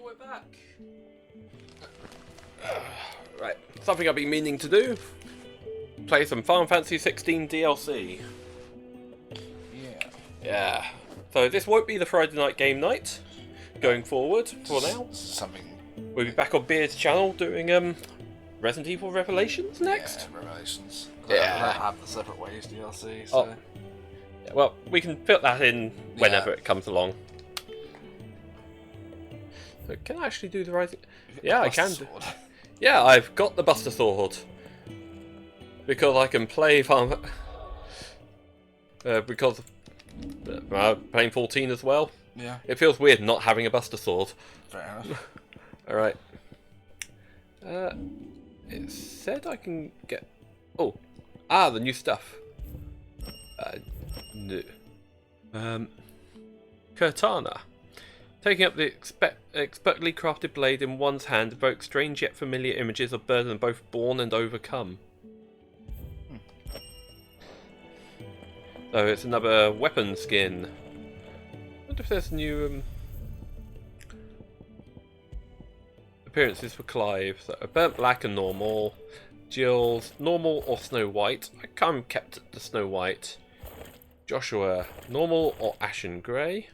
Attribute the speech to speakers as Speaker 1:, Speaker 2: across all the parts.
Speaker 1: we're back. Right, something I've been meaning to do. Play some Final Fantasy XVI DLC. Yeah. So this won't be the Friday night game night going forward for now. We'll be back on Beard's channel doing Resident Evil Revelations next.
Speaker 2: Yeah, Revelations.
Speaker 1: Yeah.
Speaker 2: I don't have the Separate Ways DLC, so...
Speaker 1: Oh. Yeah, well, we can fit that in whenever it comes along. So can I actually do the right thing? Yeah, I can. Yeah, I've got the Buster Sword. Because I can play because playing 14 as well.
Speaker 2: Yeah.
Speaker 1: It feels weird not having a Buster Sword.
Speaker 2: Fair enough.
Speaker 1: Alright. It said I can get... Oh. Ah, the new stuff. No. Katana. Taking up the expertly crafted blade in one's hand evokes strange yet familiar images of burden both born and overcome. So it's another weapon skin. I wonder if there's new appearances for Clive. So burnt black and normal. Jill's normal or Snow White. I kind of kept the Snow White. Joshua normal or ashen grey.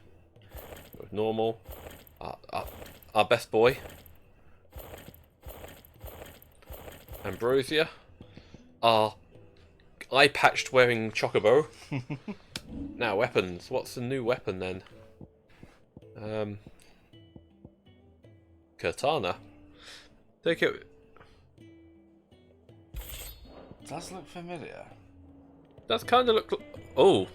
Speaker 1: Normal. Our best boy. Ambrosia. Our eye-patched wearing Chocobo. Now weapons. What's the new weapon then? Katana. Take it.
Speaker 2: Does look familiar.
Speaker 1: Does kind of look. Oh.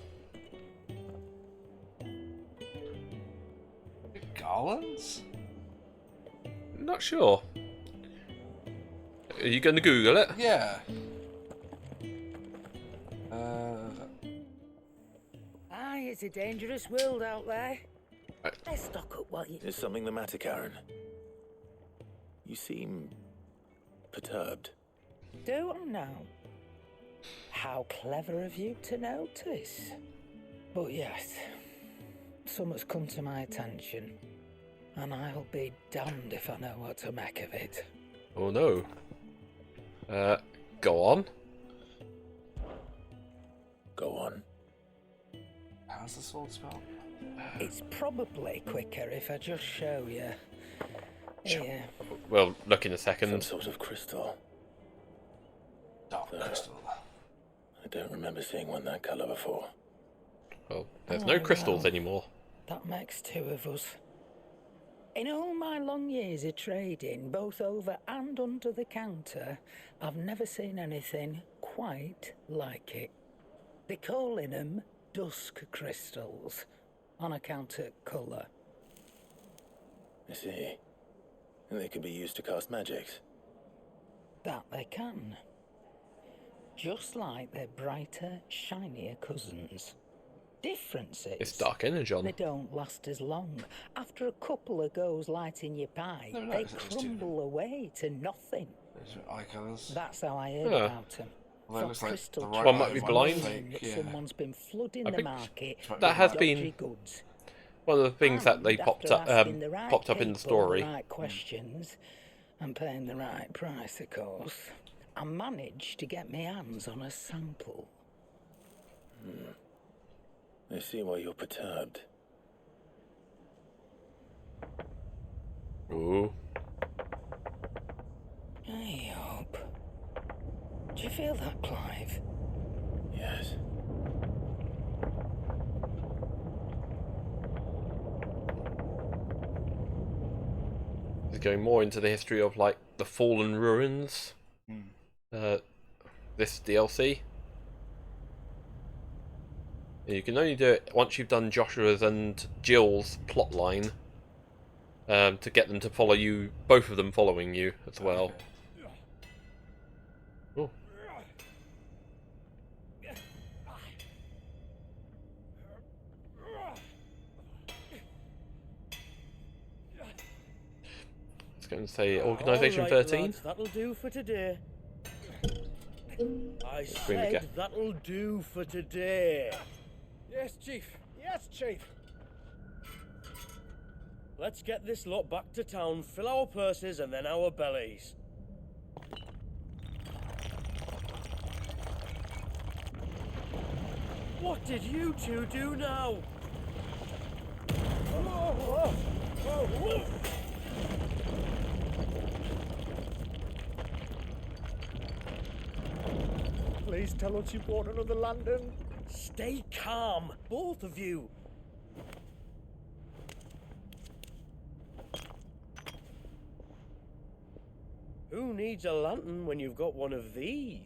Speaker 2: Garlands?
Speaker 1: Not sure. Are you going to Google it?
Speaker 2: Yeah.
Speaker 3: It's a dangerous world out there. Let's stock up while you...
Speaker 4: Is something the matter, Karen? You seem... perturbed.
Speaker 3: Do I now? How clever of you to notice. But yes, something's come to my attention, and I'll be damned if I know what to make of it.
Speaker 1: Oh no. Go on.
Speaker 4: Go on.
Speaker 2: How's the sword spelled?
Speaker 3: It's probably quicker if I just show you. Here.
Speaker 1: Well, look in a
Speaker 4: Some
Speaker 1: second.
Speaker 4: sort of crystal.
Speaker 2: Dark crystal.
Speaker 4: I don't remember seeing one that colour before.
Speaker 1: Well, there's no crystals
Speaker 3: well.
Speaker 1: anymore.
Speaker 3: That makes two of us. In all my long years of trading, both over and under the counter, I've never seen anything quite like it. They're calling them dusk crystals, on account of colour.
Speaker 4: I see. And they can be used to cast magics.
Speaker 3: That they can. Just like their brighter, shinier cousins. Difference is...
Speaker 1: It's dark energy on.
Speaker 3: They don't last as long. After a couple of goes lighting your pie,
Speaker 2: No,
Speaker 3: they
Speaker 2: it's
Speaker 3: crumble away to nothing.
Speaker 2: Those are Eikons.
Speaker 3: That's how I heard
Speaker 1: Huh.
Speaker 3: about them.
Speaker 2: Well, that looks like
Speaker 3: crystal
Speaker 2: the right
Speaker 1: One might be
Speaker 2: one,
Speaker 1: blind.
Speaker 2: fake,
Speaker 3: that
Speaker 2: yeah.
Speaker 3: someone's been flooding
Speaker 1: I
Speaker 3: the
Speaker 1: think
Speaker 3: market
Speaker 1: that has
Speaker 3: with
Speaker 1: been
Speaker 3: dodgy goods.
Speaker 1: one of the things that they
Speaker 3: And
Speaker 1: popped
Speaker 3: after
Speaker 1: up
Speaker 3: asking the right
Speaker 1: popped up in the
Speaker 3: people
Speaker 1: story.
Speaker 3: The right questions and paying the right price, of course, I managed to get my hands on a sample.
Speaker 4: I see why you're perturbed.
Speaker 1: Ooh.
Speaker 3: I hope. Do you feel that, Clive?
Speaker 4: Yes.
Speaker 1: It's going more into the history of like the fallen ruins. This DLC. You can only do it once you've done Joshua's and Jill's plotline to get them to follow you, both of them following you as well. Oh. It's going to say Organisation
Speaker 5: All right,
Speaker 1: 13.
Speaker 5: lads, that'll do for today. I
Speaker 1: Bring the
Speaker 5: said that'll do for today.
Speaker 6: Yes, Chief. Yes, Chief.
Speaker 5: Let's get this lot back to town, fill our purses and then our bellies. What did you two do now?
Speaker 4: Please tell us you bought another lantern.
Speaker 5: Stay calm, both of you. Who needs a lantern when you've got one of these?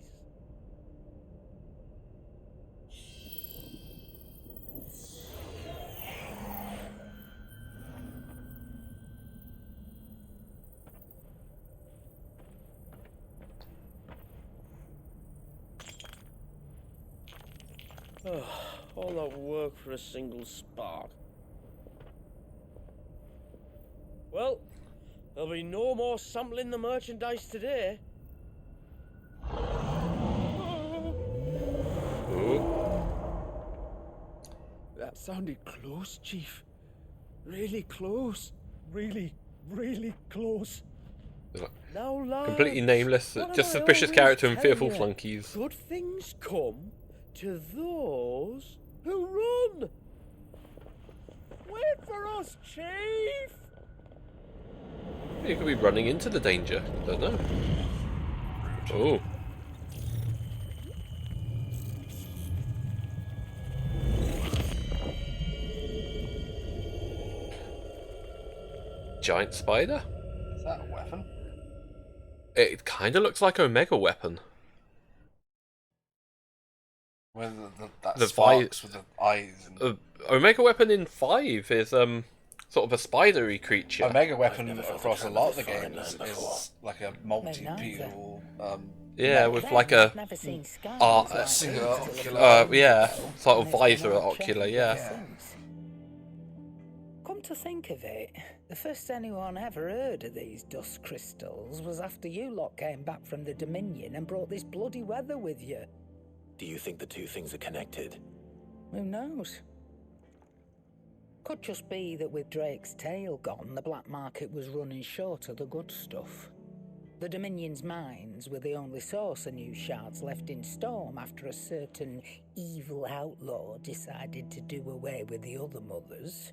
Speaker 5: All that work for a single spark. Well, there'll be no more sampling the merchandise today.
Speaker 1: Ooh.
Speaker 4: That sounded close, Chief. Really close. Really, really close.
Speaker 5: Now, lads,
Speaker 1: Completely nameless,
Speaker 5: what
Speaker 1: just
Speaker 5: do I
Speaker 1: suspicious
Speaker 5: always
Speaker 1: character and
Speaker 5: tell
Speaker 1: fearful
Speaker 5: you?
Speaker 1: flunkies.
Speaker 5: Good things come to those who run. Wait for us, Chief.
Speaker 1: You could be running into the danger. Don't know. Oh. Giant spider?
Speaker 2: Is that a weapon?
Speaker 1: It kind of looks like Omega weapon.
Speaker 2: Where that
Speaker 1: The
Speaker 2: sparks with the eyes. And
Speaker 1: Omega weapon in 5 is sort of a spidery creature.
Speaker 2: Omega weapon
Speaker 4: never felt
Speaker 2: across
Speaker 4: the
Speaker 2: a lot of
Speaker 4: tremor
Speaker 2: the
Speaker 4: of foreign
Speaker 2: games
Speaker 4: land before.
Speaker 2: is like a multi-pupil.
Speaker 1: Yeah,
Speaker 2: mech.
Speaker 1: with like a
Speaker 3: Never seen skies
Speaker 1: art-
Speaker 3: like
Speaker 2: singular
Speaker 3: these till
Speaker 2: ocular.
Speaker 3: it was
Speaker 1: yeah,
Speaker 3: ago,
Speaker 1: sort of
Speaker 3: and it's been
Speaker 1: visor
Speaker 3: on
Speaker 1: ocular,
Speaker 3: trend
Speaker 1: yeah.
Speaker 3: ever since. Come to think of it, the first anyone ever heard of these dust crystals was after you lot came back from the Dominion and brought this bloody weather with you.
Speaker 4: Do you think the two things are connected?
Speaker 3: Who knows? Could just be that with Drake's tail gone, the black market was running short of the good stuff. The Dominion's mines were the only source of new shards left in Storm after a certain evil outlaw decided to do away with the other mothers.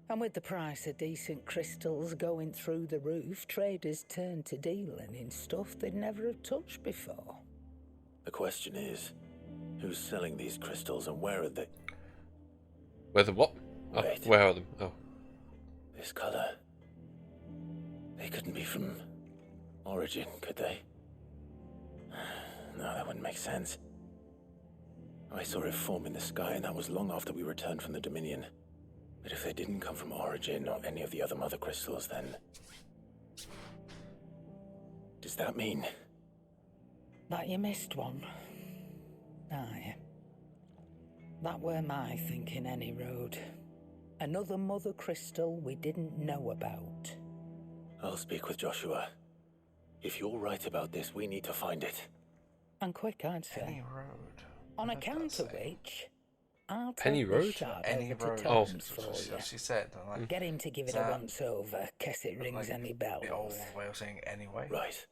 Speaker 3: And with the price of decent crystals going through the roof, traders turned to dealing in stuff they'd never have touched before.
Speaker 4: The question is, who's selling these crystals and where are they?
Speaker 1: Where the what? Oh,
Speaker 4: Wait.
Speaker 1: where are them? Oh.
Speaker 4: This color. They couldn't be from Origin, could they? No, that wouldn't make sense. I saw it form in the sky, and that was long after we returned from the Dominion. But if they didn't come from Origin or any of the other Mother Crystals, then... Does that mean...
Speaker 3: That you missed one. Aye. That were my thinking, any road. Another Mother Crystal we didn't know about.
Speaker 4: I'll speak with Joshua. If you're right about this, we need to find it.
Speaker 3: And quick, I'd say.
Speaker 2: Any road.
Speaker 3: On
Speaker 2: What does
Speaker 3: account
Speaker 2: that
Speaker 3: of
Speaker 2: say?
Speaker 3: which, I'll
Speaker 1: Penny
Speaker 3: take
Speaker 1: Road?
Speaker 3: this shard
Speaker 2: Any
Speaker 3: over
Speaker 2: road.
Speaker 3: to
Speaker 1: Oh.
Speaker 3: Tom's for
Speaker 2: That's
Speaker 3: you.
Speaker 2: what she said. Like,
Speaker 3: Get him to give it
Speaker 2: Is
Speaker 3: a
Speaker 2: that
Speaker 3: once over, case it rings
Speaker 2: like
Speaker 3: any bells.
Speaker 2: the old way of saying anyway.
Speaker 4: Right.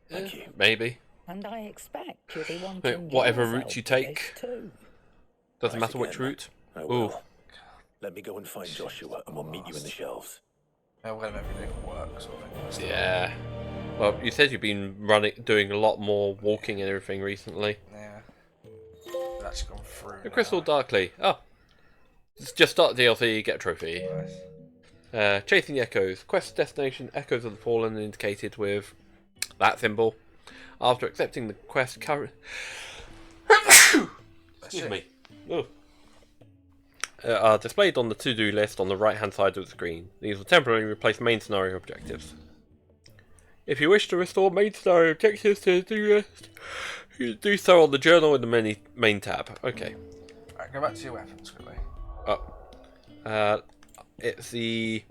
Speaker 4: Thank you.
Speaker 1: Maybe.
Speaker 3: And I expect you'll be wanting
Speaker 1: Whatever
Speaker 3: yours
Speaker 1: route
Speaker 3: out
Speaker 1: you
Speaker 3: for this
Speaker 1: take.
Speaker 3: too.
Speaker 1: Doesn't
Speaker 4: Right
Speaker 1: matter which
Speaker 4: again.
Speaker 1: route.
Speaker 4: I
Speaker 1: Ooh.
Speaker 4: will. Let me go and find Joshua, and we'll meet you in the shelves.
Speaker 2: We're gonna make everything work, sort of thing.
Speaker 1: Yeah. Well, you said you've been doing a lot more walking and everything recently.
Speaker 2: Yeah. It's actually gone through.
Speaker 1: The
Speaker 2: now.
Speaker 1: Crystal Darkly. Oh. It's just start DLC, get a trophy.
Speaker 2: Nice.
Speaker 1: Chasing the Echoes. Quest destination Echoes of the Fallen indicated with that symbol. After accepting the quest, excuse me. Ugh. Are displayed on the to-do list on the right-hand side of the screen. These will temporarily replace main scenario objectives. If you wish to restore main scenario objectives to the do list, you do so on the journal in the main tab. Okay.
Speaker 2: Alright, go back to your weapons quickly.
Speaker 1: Oh. It's the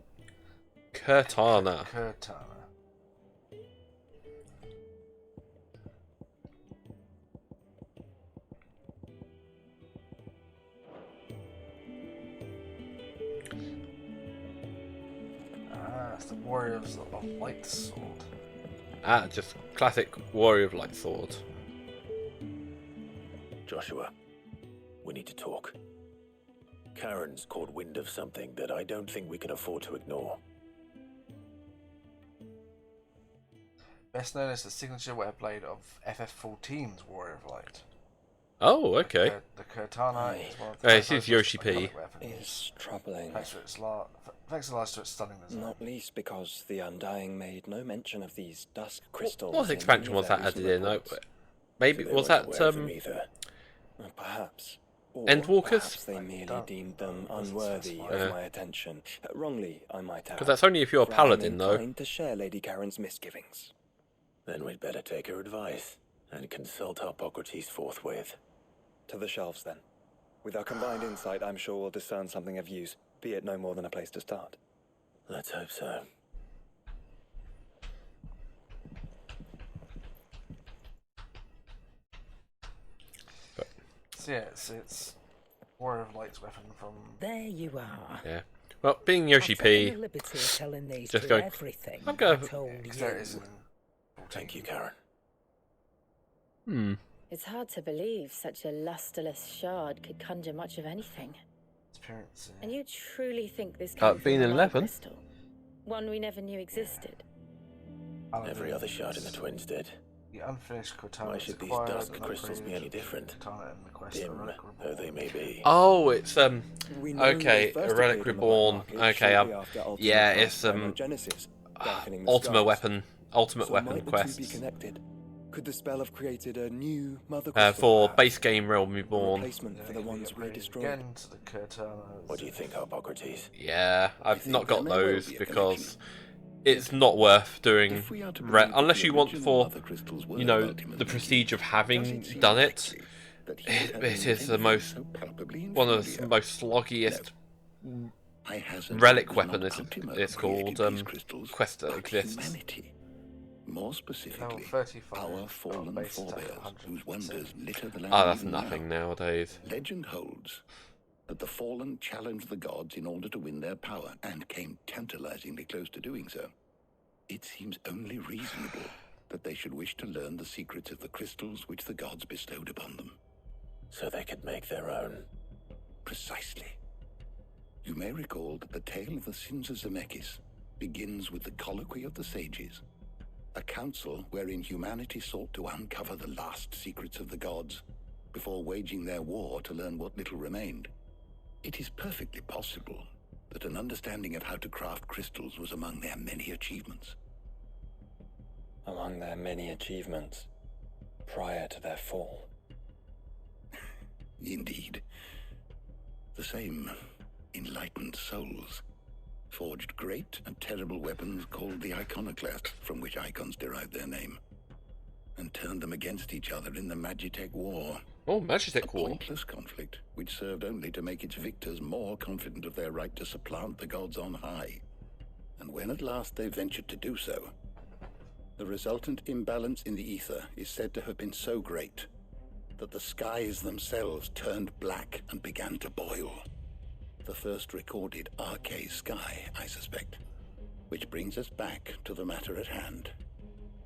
Speaker 1: Katana.
Speaker 2: Katana. That's the Warriors of Light Sword.
Speaker 1: Ah, just classic Warrior of Light Sword.
Speaker 4: Joshua, we need to talk. Karen's caught wind of something that I don't think we can afford to ignore.
Speaker 2: Best known as the signature wear blade of FF14's Warrior of Light.
Speaker 1: Oh, okay.
Speaker 2: The Kurtana is one of the
Speaker 1: This is Yoshi P.
Speaker 2: iconic weapons.
Speaker 6: Is troubling.
Speaker 2: Thanks a lot to its stunning design.
Speaker 6: Not least because the Undying made no mention of these dusk crystals.
Speaker 1: What
Speaker 6: in
Speaker 1: expansion
Speaker 6: any
Speaker 1: was
Speaker 6: of
Speaker 1: that
Speaker 6: their
Speaker 1: added
Speaker 6: recent
Speaker 1: in?
Speaker 6: reports.
Speaker 1: Maybe
Speaker 4: They
Speaker 1: was
Speaker 4: weren't
Speaker 1: that
Speaker 4: aware of them either.
Speaker 6: Perhaps. Or
Speaker 1: Endwalkers?
Speaker 6: perhaps they merely
Speaker 2: don't-
Speaker 6: deemed them
Speaker 2: doesn't
Speaker 6: unworthy
Speaker 2: specify.
Speaker 6: of my attention. Wrongly, I might add.
Speaker 1: Because that's only if you're a
Speaker 6: for I'm
Speaker 1: paladin, though.
Speaker 6: inclined to share Lady Karen's misgivings.
Speaker 4: Then we'd better take her advice and consult Hippocrates forthwith.
Speaker 6: To the shelves, then. With our combined insight, I'm sure we'll discern something of use, be it no more than a place to start.
Speaker 4: Let's hope so.
Speaker 2: So yeah, it's Warrior of Light's weapon from.
Speaker 3: There you are.
Speaker 1: Yeah. Well, being Yoshi
Speaker 3: I've taken
Speaker 1: P,
Speaker 3: the liberty of telling these
Speaker 1: just
Speaker 3: two
Speaker 1: go,
Speaker 3: everything
Speaker 1: I'm gonna-
Speaker 3: I told you.
Speaker 2: There it is in
Speaker 4: Thank you, Karen.
Speaker 7: It's hard to believe such a lusterless shard could conjure much of anything.
Speaker 2: appearance.
Speaker 7: And you truly think this came from
Speaker 1: being
Speaker 7: a
Speaker 1: 11?
Speaker 7: crystal? One we never knew existed.
Speaker 4: Every other shard in the Twins did.
Speaker 2: The unfinished Cortana
Speaker 4: Why
Speaker 2: is
Speaker 4: should these
Speaker 2: acquired
Speaker 4: dusk
Speaker 2: and
Speaker 4: crystals be
Speaker 2: upgraded
Speaker 4: any different?
Speaker 2: Cortana and request a
Speaker 4: Dim
Speaker 2: relic
Speaker 4: though
Speaker 2: reborn.
Speaker 4: they may be.
Speaker 1: Oh, it's
Speaker 6: We know
Speaker 1: okay,
Speaker 6: they first
Speaker 1: a relic
Speaker 6: appeared on the
Speaker 1: reborn.
Speaker 6: black market
Speaker 1: Okay,
Speaker 6: shortly after Ultimate
Speaker 1: yeah,
Speaker 6: Quest
Speaker 1: it's
Speaker 6: Reimagines, darkening the
Speaker 1: Ultimate
Speaker 6: skies.
Speaker 1: Weapon, Ultimate
Speaker 6: So
Speaker 1: Weapon
Speaker 6: might the two be
Speaker 1: quests
Speaker 6: connected? Could the spell have created a new Mothercrystal
Speaker 1: for
Speaker 6: perhaps?
Speaker 1: base game Realm
Speaker 6: A
Speaker 1: Reborn.
Speaker 6: replacement for the ones we
Speaker 2: Upgraded
Speaker 6: destroyed?
Speaker 2: again to the Cortana.
Speaker 4: What do you think, Hippocrates?
Speaker 1: Yeah, I've
Speaker 8: think
Speaker 1: not got
Speaker 8: there may well
Speaker 1: those
Speaker 8: be a
Speaker 1: because it's not worth doing.
Speaker 8: If we are to believe
Speaker 1: Unless
Speaker 8: that the
Speaker 1: you want
Speaker 8: original
Speaker 1: for,
Speaker 8: Mothercrystals were
Speaker 1: you know,
Speaker 8: ultimately
Speaker 1: the prestige of having
Speaker 8: does it seem
Speaker 1: done it.
Speaker 8: likely that he would have
Speaker 1: It is
Speaker 8: invented
Speaker 1: the most
Speaker 8: so palpably
Speaker 1: one of the
Speaker 8: inferior?
Speaker 1: most sloggiest
Speaker 8: I hazard
Speaker 1: relic
Speaker 8: it was
Speaker 1: weapon
Speaker 8: not
Speaker 1: is
Speaker 8: Ultima
Speaker 1: it's
Speaker 8: who
Speaker 1: called
Speaker 8: created these crystals,
Speaker 1: quest that
Speaker 8: but
Speaker 1: exists.
Speaker 8: humanity. More specifically,
Speaker 2: Level 35,
Speaker 8: our fallen
Speaker 2: base attack
Speaker 8: forebears,
Speaker 2: 100%.
Speaker 8: whose wonders litter the land
Speaker 1: Ah, that's
Speaker 8: even
Speaker 1: nothing
Speaker 8: now.
Speaker 1: nowadays.
Speaker 8: Legend holds that the fallen challenged the gods in order to win their power, and came tantalizingly close to doing so. It seems only reasonable that they should wish to learn the secrets of the crystals which the gods bestowed upon them.
Speaker 4: So they could make their own.
Speaker 8: Precisely. You may recall that the tale of the sins of Zemeckis begins with the colloquy of the sages, a council wherein humanity sought to uncover the last secrets of the gods before waging their war to learn what little remained. It is perfectly possible that an understanding of how to craft crystals was among their many achievements.
Speaker 6: Among their many achievements, prior to their fall.
Speaker 8: Indeed. The same enlightened souls forged great and terrible weapons called the iconoclast, from which Eikons derived their name, and turned them against each other in the Magitech War.
Speaker 1: Oh,
Speaker 8: A
Speaker 1: Magitech War.
Speaker 8: pointless conflict, which served only to make its victors more confident of their right to supplant the gods on high. And when at last they ventured to do so, the resultant imbalance in the ether is said to have been so great that the skies themselves turned black and began to boil. The first recorded arcade sky, I suspect. Which brings us back to the matter at hand.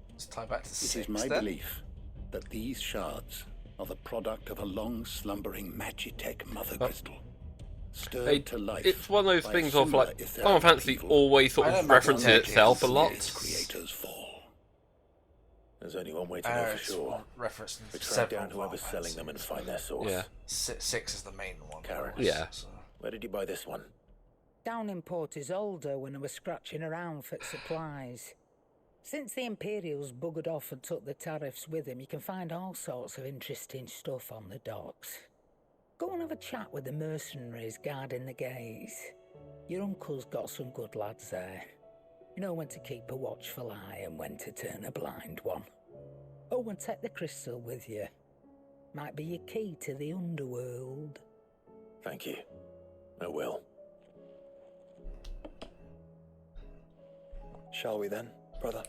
Speaker 2: Let's tie back to
Speaker 8: It
Speaker 2: 6
Speaker 8: is my
Speaker 2: then.
Speaker 8: belief that these shards are the product of a long slumbering Magitech mother crystal, stirred to life.
Speaker 1: It's one of those
Speaker 8: by a
Speaker 1: things of
Speaker 8: similar
Speaker 1: like
Speaker 8: etheric
Speaker 1: Final Fantasy
Speaker 8: upheaval
Speaker 1: always sort
Speaker 2: I
Speaker 1: of
Speaker 2: don't know
Speaker 1: references
Speaker 2: what
Speaker 1: itself a
Speaker 2: Magitech
Speaker 1: lot.
Speaker 8: its creator's fall.
Speaker 4: There's only one way to know for
Speaker 2: It's
Speaker 4: sure.
Speaker 2: referenced in
Speaker 4: We track
Speaker 2: several
Speaker 4: down whoever's
Speaker 2: Final
Speaker 4: selling them and
Speaker 2: Fantasies.
Speaker 4: find their source.
Speaker 1: Yeah.
Speaker 2: 6 is the main one.
Speaker 4: Karen.
Speaker 1: Yeah.
Speaker 2: So,
Speaker 4: Where did you buy this one?
Speaker 3: Down in Port Isolde when I was scratching around for supplies. Since the Imperials buggered off and took the tariffs with them, you can find all sorts of interesting stuff on the docks. Go and have a chat with the mercenaries guarding the gates. Your uncle's got some good lads there. You know when to keep a watchful eye and when to turn a blind one. Oh, and take the crystal with you. Might be your key to the underworld.
Speaker 4: Thank you. I will.
Speaker 6: Shall we then, brother?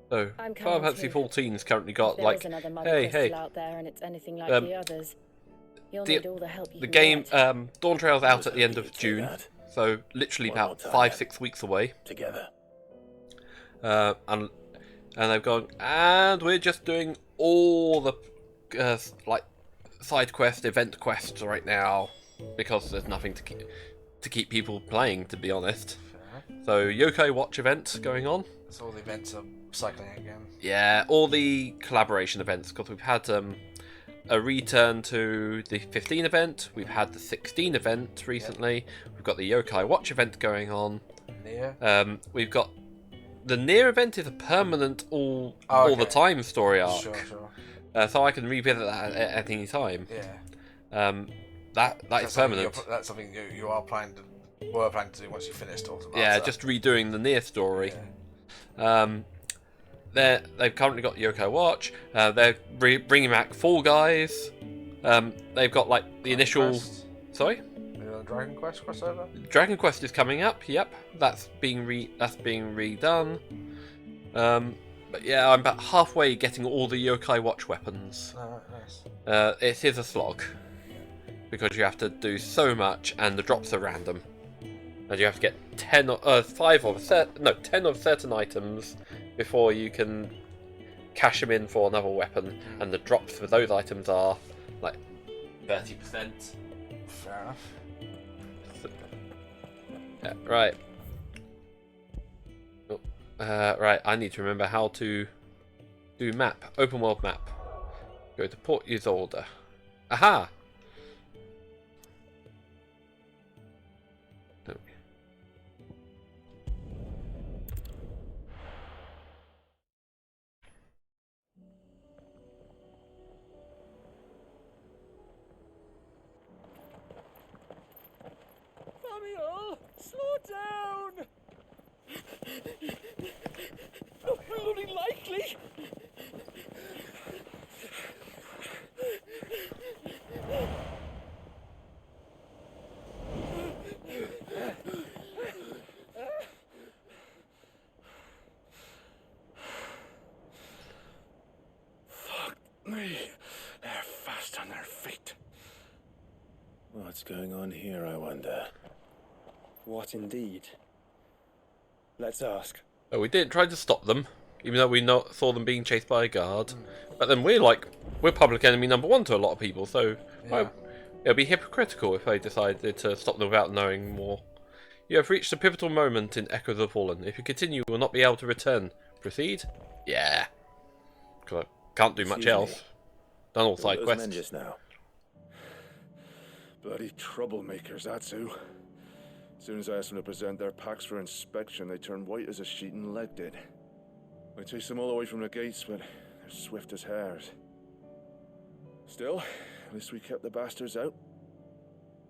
Speaker 1: So,
Speaker 7: I'm
Speaker 1: Final
Speaker 7: coming
Speaker 1: Fantasy
Speaker 7: too.
Speaker 1: 14's currently got
Speaker 7: There
Speaker 1: like,
Speaker 7: is another
Speaker 1: hey,
Speaker 7: Mothercrystal
Speaker 1: hey,
Speaker 7: out there and it's anything like
Speaker 1: um,
Speaker 7: the others. You'll
Speaker 1: the-
Speaker 7: need all the help you
Speaker 1: the
Speaker 7: can
Speaker 1: game
Speaker 7: get.
Speaker 1: Dawn Trail's out at the end
Speaker 4: You
Speaker 1: of
Speaker 4: could say
Speaker 1: June,
Speaker 4: that.
Speaker 1: so literally
Speaker 4: One more
Speaker 1: about
Speaker 4: time,
Speaker 1: 5,
Speaker 4: then.
Speaker 1: 6 weeks away.
Speaker 4: Together.
Speaker 1: And they've gone, and we're just doing all the like side quest, event quests right now because there's nothing to keep people playing, to be honest. So Yokai Watch event going on.
Speaker 2: So all the events are cycling again.
Speaker 1: Yeah, all the collaboration events, because we've had a return to the 15 event, we've had the 16 event recently, we've got the Yokai Watch event going on.
Speaker 2: Near.
Speaker 1: We've got the Near event is a permanent all the time story arc.
Speaker 2: Sure.
Speaker 1: So I can revisit that at any time.
Speaker 2: Yeah.
Speaker 1: That is permanent.
Speaker 2: That's something you were planning to do once you finished Automata.
Speaker 1: Yeah, just redoing the Near story. Yeah. They've currently got Yokai Watch. They're bringing back Fall Guys. They've got like the initial.
Speaker 2: Quest?
Speaker 1: Sorry.
Speaker 2: Dragon Quest crossover.
Speaker 1: Dragon Quest is coming up. Yep, that's being redone. But yeah, I'm about halfway getting all the Yokai Watch weapons.
Speaker 2: Oh, nice.
Speaker 1: It is a slog because you have to do so much, and the drops are random, and you have to get 10 of certain items before you can cash them in for another weapon, and the drops for those items are like 30%.
Speaker 2: Fair enough.
Speaker 1: Yeah, right. Right, I need to remember how to do map. Open world map. Go to Port Isolde. Aha! No.
Speaker 5: Samuel, slow down! Not very likely.
Speaker 4: Fuck me. They're fast on their feet. What's going on here, I wonder?
Speaker 6: What indeed? Let's ask.
Speaker 1: We didn't try to stop them, even though we saw them being chased by a guard. But then we're public enemy number one to a lot of people, so it'll be hypocritical if they decided to stop them without knowing more. You have reached a pivotal moment in Echoes of the Fallen. If you continue, you will not be able to return. Proceed? Yeah. Because I can't do much else. Done all side quests.
Speaker 4: Just now.
Speaker 9: Bloody troublemakers, that's who. As soon as I asked them to present their packs for inspection, they turned white as a sheet and legged it. I chased them all the way from the gates, but they're swift as hares. Still, at least we kept the bastards out.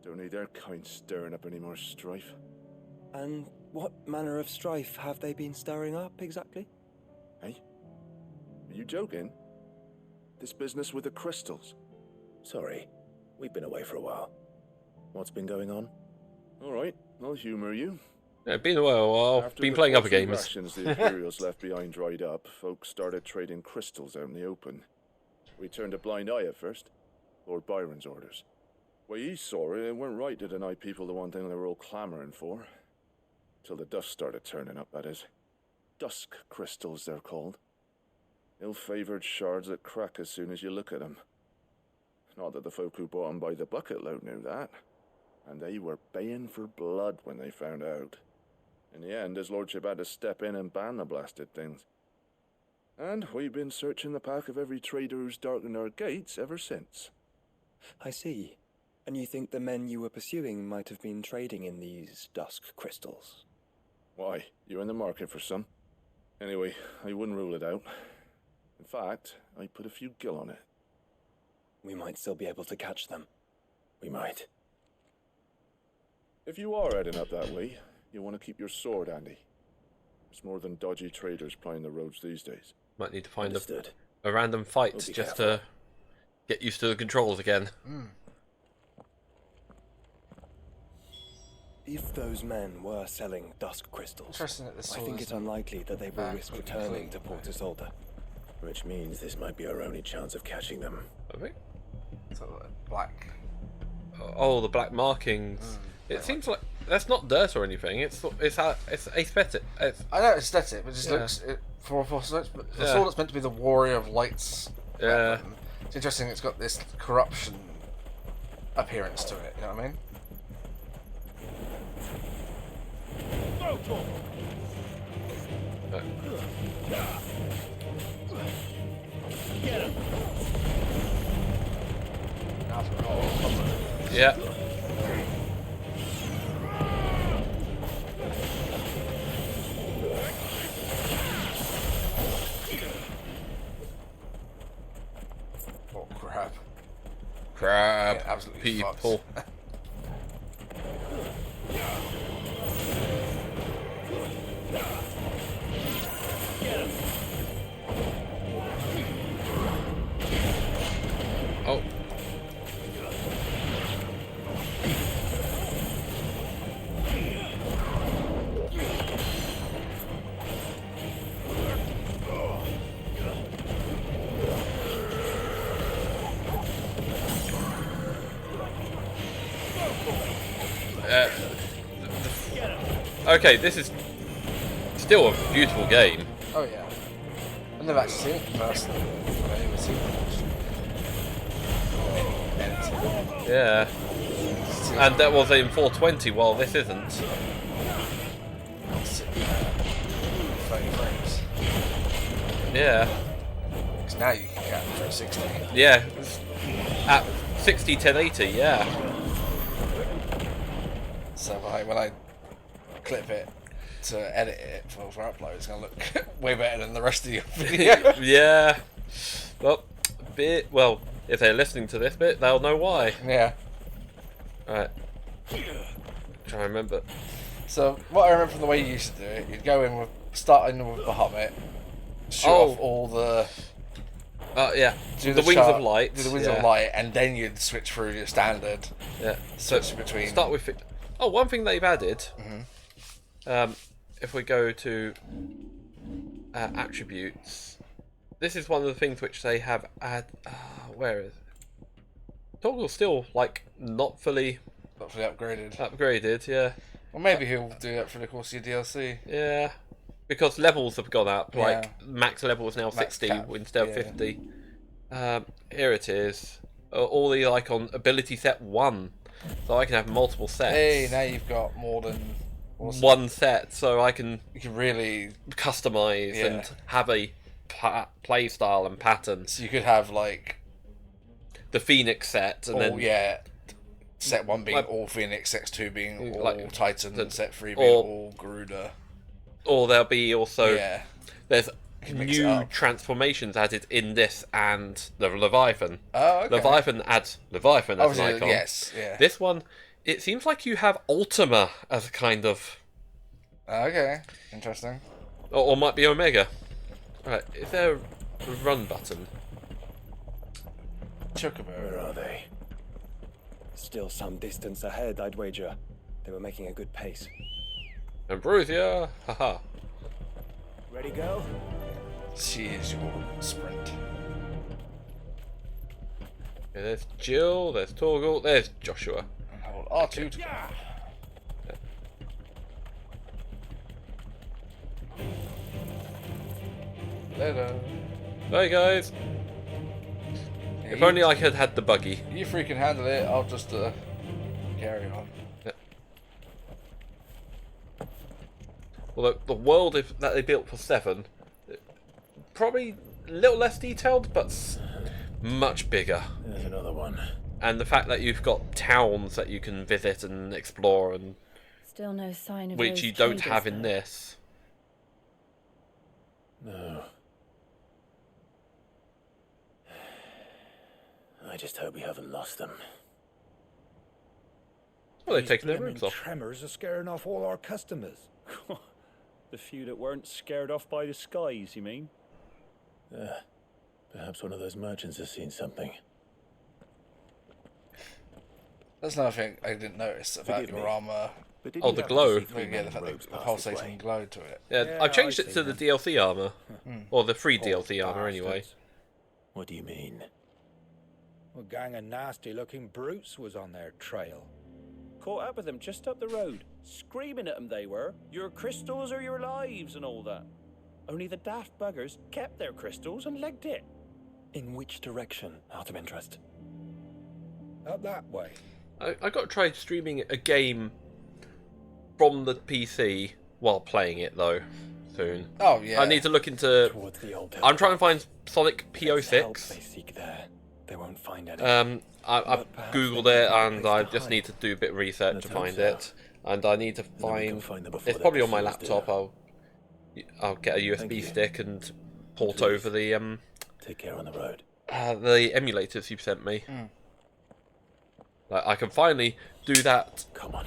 Speaker 9: Don't need their kind stirring up any more strife.
Speaker 6: And what manner of strife have they been stirring up, exactly?
Speaker 9: Hey? Are you joking? This business with the crystals?
Speaker 4: Sorry, we've been away for a while. What's been going on?
Speaker 9: Alright, I'll humour you.
Speaker 1: Yeah, been a while. I've been playing other games.
Speaker 9: Rations the Imperials left behind dried up, folks started trading crystals out in the open. We turned a blind eye at first. Lord Byron's orders. Way he saw it, it weren't right to deny people the one thing they were all clamouring for. Till the dust started turning up, that is. Dusk crystals, they're called. Ill-favoured shards that crack as soon as you look at them. Not that the folk who bought them by the bucket load knew that. And they were baying for blood when they found out. In the end, his lordship had to step in and ban the blasted things. And we've been searching the pack of every trader who's darkened our gates ever since.
Speaker 6: I see. And you think the men you were pursuing might have been trading in these dusk crystals?
Speaker 9: Why, you're in the market for some. Anyway, I wouldn't rule it out. In fact, I put a few gil on it.
Speaker 6: We might still be able to catch them.
Speaker 4: We might.
Speaker 9: If you are heading up that way, you want to keep your sword handy. There's more than dodgy traders plying the roads these days.
Speaker 1: Might need to find
Speaker 4: Understood.
Speaker 1: a random fight
Speaker 4: We'll be
Speaker 1: just
Speaker 4: careful.
Speaker 1: to get used to the controls again.
Speaker 6: If those men were selling dusk crystals,
Speaker 2: Interesting that this
Speaker 6: I think it's unlikely that they will risk returning to Port Isolde.
Speaker 4: Which means this might be our only chance of catching them.
Speaker 1: Okay.
Speaker 2: So black.
Speaker 1: Oh, the black markings. It seems like that's not dirt or anything. It's aesthetic.
Speaker 2: I know it's aesthetic, but it just looks for sword that's meant to be the Warrior of Light's weapon. It's interesting. It's got this corruption appearance to it. You know what I mean?
Speaker 5: Get him.
Speaker 1: Yeah.
Speaker 2: Oh crap!
Speaker 1: Crap.
Speaker 2: Yeah, absolutely
Speaker 1: People.
Speaker 2: fucked.
Speaker 1: Oh. Okay, this is still a beautiful game.
Speaker 2: Oh yeah. I've never actually seen it in person. I've never seen it.
Speaker 1: Yeah. And that was in 420, while this isn't.
Speaker 2: 30 frames.
Speaker 1: Yeah.
Speaker 2: Because now you can get 360.
Speaker 1: Yeah. At 60, 1080, yeah.
Speaker 2: So when I clip it to edit it for upload, it's going to look way better than the rest of your video.
Speaker 1: Yeah. Well, if they're listening to this bit, they'll know why.
Speaker 2: Yeah.
Speaker 1: Alright. Try to remember.
Speaker 2: So what I remember from the way you used to do it, you'd go in with starting with Bahamut, shoot off all the
Speaker 1: yeah.
Speaker 2: do
Speaker 1: the Wings of Light.
Speaker 2: do the Wings of Light, and then you'd switch through your standard.
Speaker 1: Yeah.
Speaker 2: Switch between.
Speaker 1: Start with. Oh, one thing they've added. If we go to attributes, this is one of the things which they have where is it? Toggle's still like not fully
Speaker 2: upgraded.
Speaker 1: Yeah.
Speaker 2: Well, maybe he'll do that for the course of your DLC.
Speaker 1: Yeah. Because levels have gone up. Like max level is now
Speaker 2: Max
Speaker 1: 60
Speaker 2: cap,
Speaker 1: instead of 50. Here it is. All the Eikon ability set 1. So I can have multiple sets.
Speaker 2: Hey, now you've got more than
Speaker 1: one set, so I can
Speaker 2: you can really
Speaker 1: customize and have a play style and pattern.
Speaker 2: So you could have like
Speaker 1: the Phoenix set, and then
Speaker 2: set 1 being all Phoenix, set 2 being all
Speaker 1: like
Speaker 2: Titan, and set 3 being all Garuda.
Speaker 1: Or there'll be also there's new
Speaker 2: it
Speaker 1: transformations added in this and the Leviathan.
Speaker 2: Oh, okay.
Speaker 1: Leviathan adds Leviathan as an icon.
Speaker 2: Yes, yeah.
Speaker 1: This one, it seems like you have Ultima as a kind of.
Speaker 2: Okay, interesting.
Speaker 1: Or might be Omega. Right, is there a run button?
Speaker 2: Chocobo.
Speaker 6: Where are they? Still some distance ahead, I'd wager. They were making a good pace.
Speaker 1: Ambrosia, haha.
Speaker 6: Ready, go?
Speaker 2: She is your sprint.
Speaker 1: Okay, there's Jill, there's Torgal, there's Joshua.
Speaker 2: And hold R2 to go. Later.
Speaker 1: Hey guys.
Speaker 2: Yeah,
Speaker 1: If only I had had the buggy.
Speaker 2: You freaking handle it, I'll just carry on.
Speaker 1: Although the world that they built for 7, probably a little less detailed, but much bigger.
Speaker 4: There's another one.
Speaker 1: And the fact that you've got towns that you can visit and explore, and
Speaker 7: still no sign of
Speaker 1: which
Speaker 7: those
Speaker 1: you don't
Speaker 7: traders,
Speaker 1: have in
Speaker 7: though.
Speaker 1: this.
Speaker 4: No. I just hope we haven't lost them.
Speaker 1: Well, they've
Speaker 10: These
Speaker 1: taken their
Speaker 10: blooming
Speaker 1: rooms off.
Speaker 10: tremors are scaring off all our customers.
Speaker 5: The few that weren't scared off by the skies, you mean?
Speaker 4: Perhaps one of those merchants has seen something.
Speaker 2: That's another thing I didn't notice about your armor.
Speaker 1: Oh, the glow.
Speaker 2: Yeah, the fact that the pulsating glow to it.
Speaker 1: Yeah, I've changed it to the DLC armor. Or the free DLC armor, anyway.
Speaker 4: What do you mean?
Speaker 10: A gang of nasty-looking brutes was on their trail.
Speaker 11: Caught up with them just up the road. Screaming at them they were. Your crystals are your lives and all that. Only the daft buggers kept their crystals and legged it.
Speaker 6: In which direction, out of interest?
Speaker 10: Up that way.
Speaker 1: I got to try streaming a game from the PC while playing it though soon.
Speaker 2: Oh yeah.
Speaker 1: I need to look into. I'm trying to find Sonic PO6.
Speaker 6: They seek there. They won't find any.
Speaker 1: I've googled it and I just need to do a bit of research to find it. And I need to find. It's probably on my laptop. I'll get a USB stick and port over the
Speaker 6: Take care on the road.
Speaker 1: The emulators you sent me. Like, I can finally do that.
Speaker 6: Come on.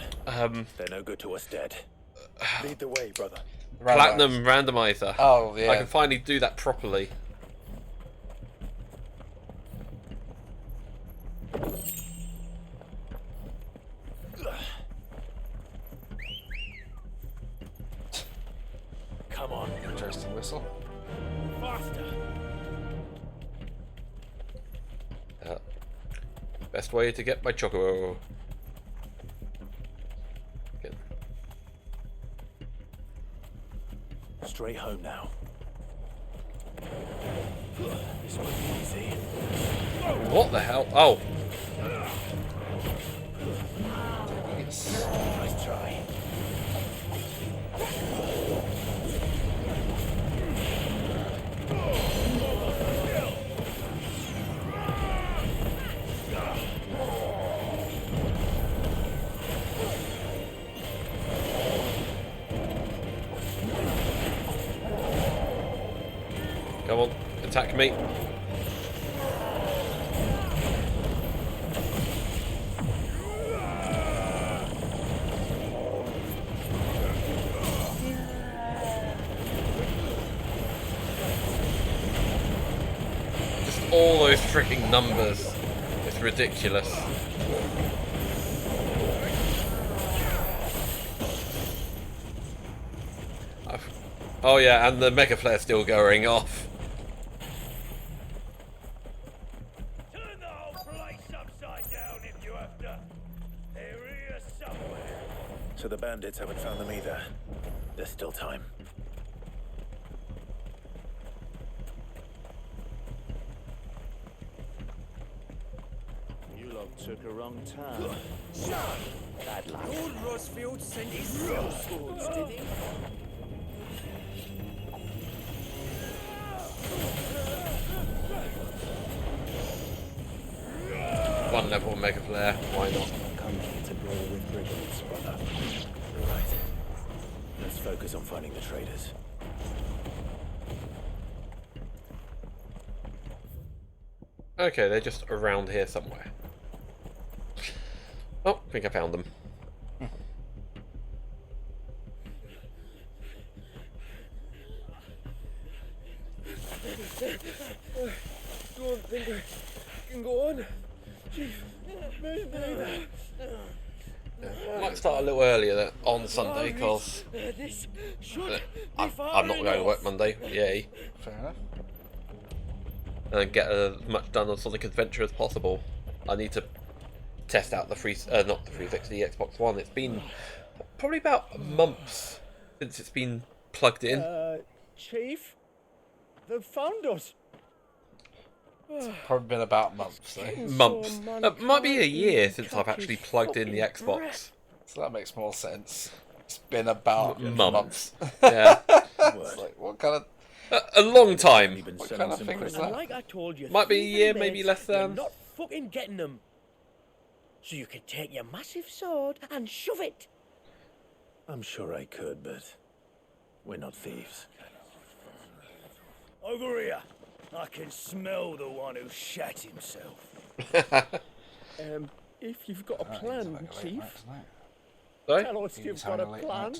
Speaker 6: They're no good to us dead. Lead the way, brother.
Speaker 1: Platinum randomizer.
Speaker 2: Oh yeah.
Speaker 1: I can finally do that properly.
Speaker 11: Come on.
Speaker 2: Interesting whistle.
Speaker 11: Faster.
Speaker 1: Best way to get my choco.
Speaker 6: Straight home now. This won't be easy.
Speaker 1: What the hell? Oh.
Speaker 6: Nice try.
Speaker 1: Come on, attack me. Just all those freaking numbers. It's ridiculous. Oh yeah, and the Mega Flare's still going off.
Speaker 5: Turn the whole place upside down if you have to. They're here somewhere.
Speaker 6: So the bandits haven't found them either. There's still time.
Speaker 11: You lot took a wrong turn. Bad luck.
Speaker 5: Lord Rosfield sent his cell swords, did he?
Speaker 1: One level Mega Flare, why not?
Speaker 6: Come here to brawl with brigands, brother. Right. Let's focus on finding the traitors.
Speaker 1: Okay, they're just around here somewhere. Oh, I think I found them.
Speaker 5: Don't think I can go on. Chief, maybe.
Speaker 1: I might start a little earlier on Sunday because I'm not going to work Monday. Yay.
Speaker 2: Fair enough.
Speaker 1: And get as much done on Sonic Adventure as possible. I need to test out the not the 360, the Xbox One. It's been probably about months since it's been plugged in.
Speaker 5: Chief, they've found us.
Speaker 2: Probably been about months though.
Speaker 1: Months. It might be a year since I've actually plugged in the Xbox.
Speaker 2: So that makes more sense. It's been about
Speaker 1: months. Yeah.
Speaker 2: It's like, what kind of...
Speaker 1: A long time.
Speaker 2: What kind of thing is that?
Speaker 5: Like I told you,
Speaker 1: Might be a year, maybe less
Speaker 5: you're
Speaker 1: than.
Speaker 5: not fucking getting them. So you can take your massive sword and shove it.
Speaker 6: I'm sure I could, but we're not thieves.
Speaker 5: Over here. I can smell the one who shat himself. If you've got a plan, Chief.
Speaker 1: Sorry?
Speaker 5: Tell us you've got a plan.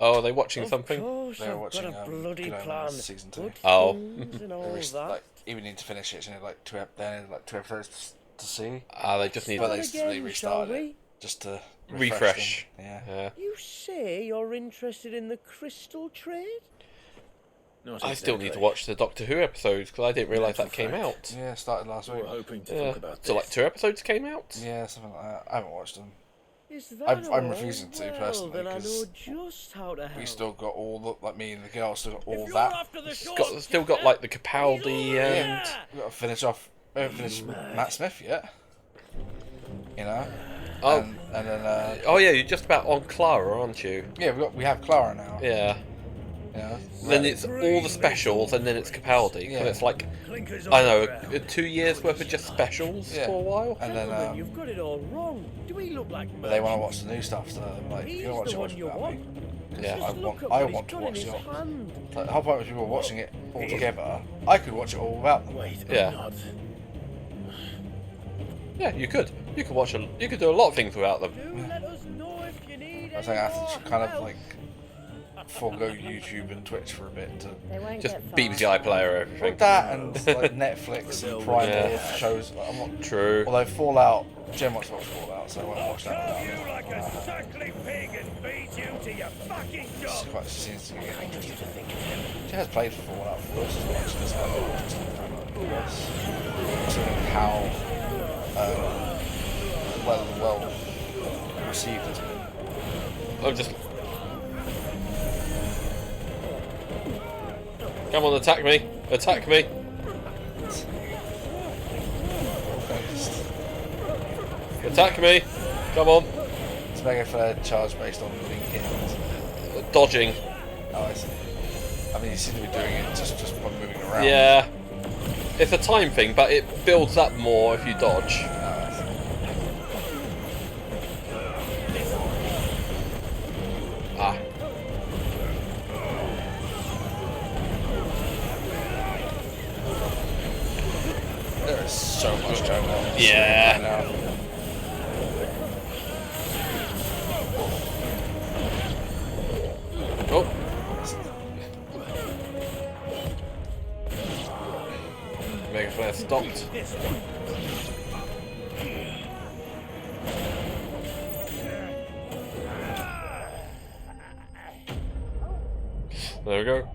Speaker 1: Oh, are they watching
Speaker 5: Of
Speaker 1: something?
Speaker 5: course,
Speaker 2: They're
Speaker 5: I've
Speaker 2: watching
Speaker 5: got a bloody plan.
Speaker 2: season 2.
Speaker 5: Good
Speaker 1: Oh.
Speaker 5: things and all that.
Speaker 2: Like, even need to finish it. You know, like two episodes to see.
Speaker 1: They just need
Speaker 2: But
Speaker 1: to
Speaker 2: they restarted
Speaker 5: shall we?
Speaker 2: it just to
Speaker 1: refresh.
Speaker 2: them. Yeah.
Speaker 1: Yeah.
Speaker 5: You say you're interested in the crystal trade?
Speaker 6: Not
Speaker 1: I still need to
Speaker 6: exactly.
Speaker 1: watch the Doctor Who episodes because I didn't realise that came out.
Speaker 2: Yeah, started last week.
Speaker 6: We're hoping to
Speaker 1: Yeah.
Speaker 6: talk about
Speaker 1: So
Speaker 6: this.
Speaker 1: like 2 episodes came out?
Speaker 2: Yeah, something like that. I haven't watched them. I'm refusing to personally
Speaker 5: Then I know
Speaker 2: because
Speaker 5: just how to help.
Speaker 2: we still got all the, like me and the girls still got all
Speaker 5: If
Speaker 2: that.
Speaker 5: you're after the
Speaker 1: Still got like the Capaldi and
Speaker 2: Yeah, we got to finish off. We haven't finished Matt Smith yet. You know.
Speaker 1: oh,
Speaker 2: And then
Speaker 1: oh yeah, you're just about on Clara, aren't you?
Speaker 2: yeah, we have Clara now.
Speaker 1: Yeah.
Speaker 2: Yeah.
Speaker 1: Then it's all the specials, and then it's Capaldi.
Speaker 2: Yeah.
Speaker 1: And it's like,
Speaker 5: Clinkers
Speaker 1: I
Speaker 5: on
Speaker 1: don't
Speaker 5: the
Speaker 1: know, 2 years worth of just specials
Speaker 2: Yeah.
Speaker 1: for a while.
Speaker 2: And then
Speaker 5: Gentlemen, you've got it all wrong. Do we look like
Speaker 2: but they want to
Speaker 5: merchants?
Speaker 2: watch the new stuff, so I'm like, if
Speaker 5: He's
Speaker 2: you want to
Speaker 5: the
Speaker 2: watch
Speaker 5: one
Speaker 2: it
Speaker 5: you
Speaker 2: without me.
Speaker 5: want.
Speaker 1: Yeah.
Speaker 2: I
Speaker 5: Just look at
Speaker 2: I
Speaker 5: what
Speaker 2: want
Speaker 5: he's
Speaker 2: to
Speaker 5: got in
Speaker 2: watch
Speaker 5: his
Speaker 2: it.
Speaker 5: hand.
Speaker 2: Like, the whole point was people were watching it all together. I could watch it all without them.
Speaker 4: Wait,
Speaker 1: Yeah.
Speaker 4: I'm not.
Speaker 1: Yeah, you could. You could watch you could do a lot of things without them.
Speaker 5: Do let us know if you need
Speaker 2: I think I have
Speaker 5: any
Speaker 2: to
Speaker 5: more
Speaker 2: kind of
Speaker 5: help.
Speaker 2: like forego YouTube and Twitch for a bit to.
Speaker 7: They won't
Speaker 1: Just
Speaker 7: get far.
Speaker 1: BBC iPlayer, everything.
Speaker 2: That and like Netflix and Prime
Speaker 1: Yeah.
Speaker 2: shows. I'm not,
Speaker 1: True.
Speaker 2: although Fallout, Jen wants to watch Fallout, so I won't watch that
Speaker 5: Carve
Speaker 2: without
Speaker 5: you
Speaker 2: her.
Speaker 5: like a suckling pig and feed you to your fucking dog.
Speaker 2: She seems to get interested. She has played Fallout for us as well. She just had an interest in us. Considering how well received it's been.
Speaker 1: I'm just. Come on, attack me! Attack me! Attack me! Come on!
Speaker 2: It's mega fair charge based on being hit.
Speaker 1: Dodging.
Speaker 2: Oh, I see. I mean, you seem to be doing it just by moving around.
Speaker 1: Yeah. It's a time thing, but it builds up more if you dodge.
Speaker 2: Oh, I see.
Speaker 1: Ah.
Speaker 2: There is so much going on. in this
Speaker 1: Yeah.
Speaker 2: game right now.
Speaker 1: Oh. Mega Flare stopped. There we go.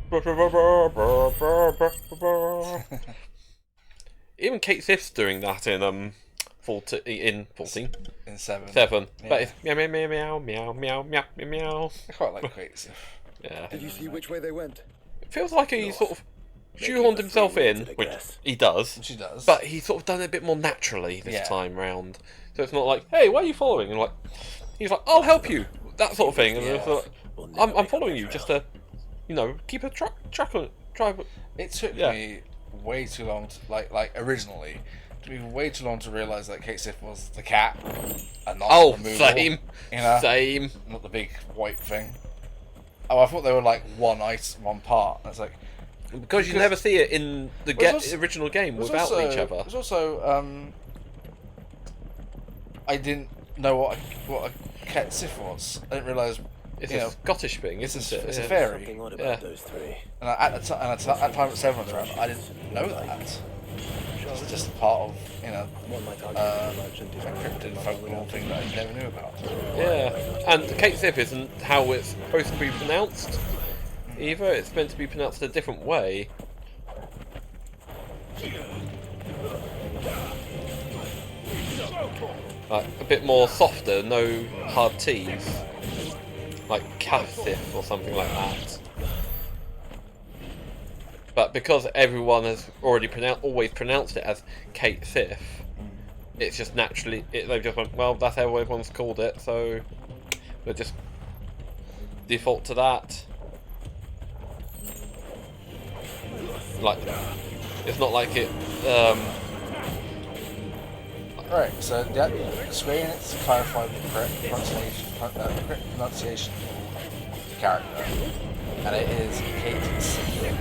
Speaker 1: Even Kate Sif's doing that in 14.
Speaker 2: In 7.
Speaker 1: 7.
Speaker 2: Yeah.
Speaker 1: But it's meow meow meow meow meow meow meow meow.
Speaker 2: I quite like Quakes.
Speaker 1: Yeah.
Speaker 6: Did you see which way they went?
Speaker 1: It feels like he sort of shoehorned himself in, which he does.
Speaker 2: She does.
Speaker 1: But he's sort of done it a bit more naturally this
Speaker 2: Yeah.
Speaker 1: time round. So it's not like, hey, why are you following? And like, he's like, I'll help you. That sort of thing. And it's like, I'm following you just to, keep a track on it.
Speaker 2: It took
Speaker 1: Yeah.
Speaker 2: me way too long to, like originally, it took me way too long to realise that Kate Sif was the cat and not
Speaker 1: Oh,
Speaker 2: the removal,
Speaker 1: same.
Speaker 2: You know?
Speaker 1: Same.
Speaker 2: Not the big white thing. Oh, I thought they were like one part. And it's like,
Speaker 1: Because you never see it in the
Speaker 2: Well, it's also-
Speaker 1: original game
Speaker 2: it was
Speaker 1: without
Speaker 2: also-
Speaker 1: each other.
Speaker 2: It was also, I didn't know what a Cat Sif was. I didn't realise.
Speaker 1: It's
Speaker 2: you
Speaker 1: a
Speaker 2: know,
Speaker 1: Scottish thing,
Speaker 2: it's
Speaker 1: isn't it?
Speaker 2: It's
Speaker 1: Yeah.
Speaker 2: a fairy.
Speaker 4: Something odd
Speaker 1: Yeah.
Speaker 4: about those three.
Speaker 2: And at the time at 7 was around, I didn't know that. It's just part of,
Speaker 4: One might argue
Speaker 2: a
Speaker 4: the merchant is
Speaker 2: cryptid folklore thing that I never knew about.
Speaker 1: Yeah, and Kate Sif isn't how it's supposed to be pronounced either. It's meant to be pronounced a different way. Like a bit more softer, no hard T's. Like Cathif or something like that. But because everyone has already always pronounced it as Kate Sif, it's just naturally, they've just went, well, that's how everyone's called it, so we'll just default to that. Like, it's not like it,
Speaker 2: Right, so the screen it's clarified the correct pronunciation of the character, and it is Kate Sif.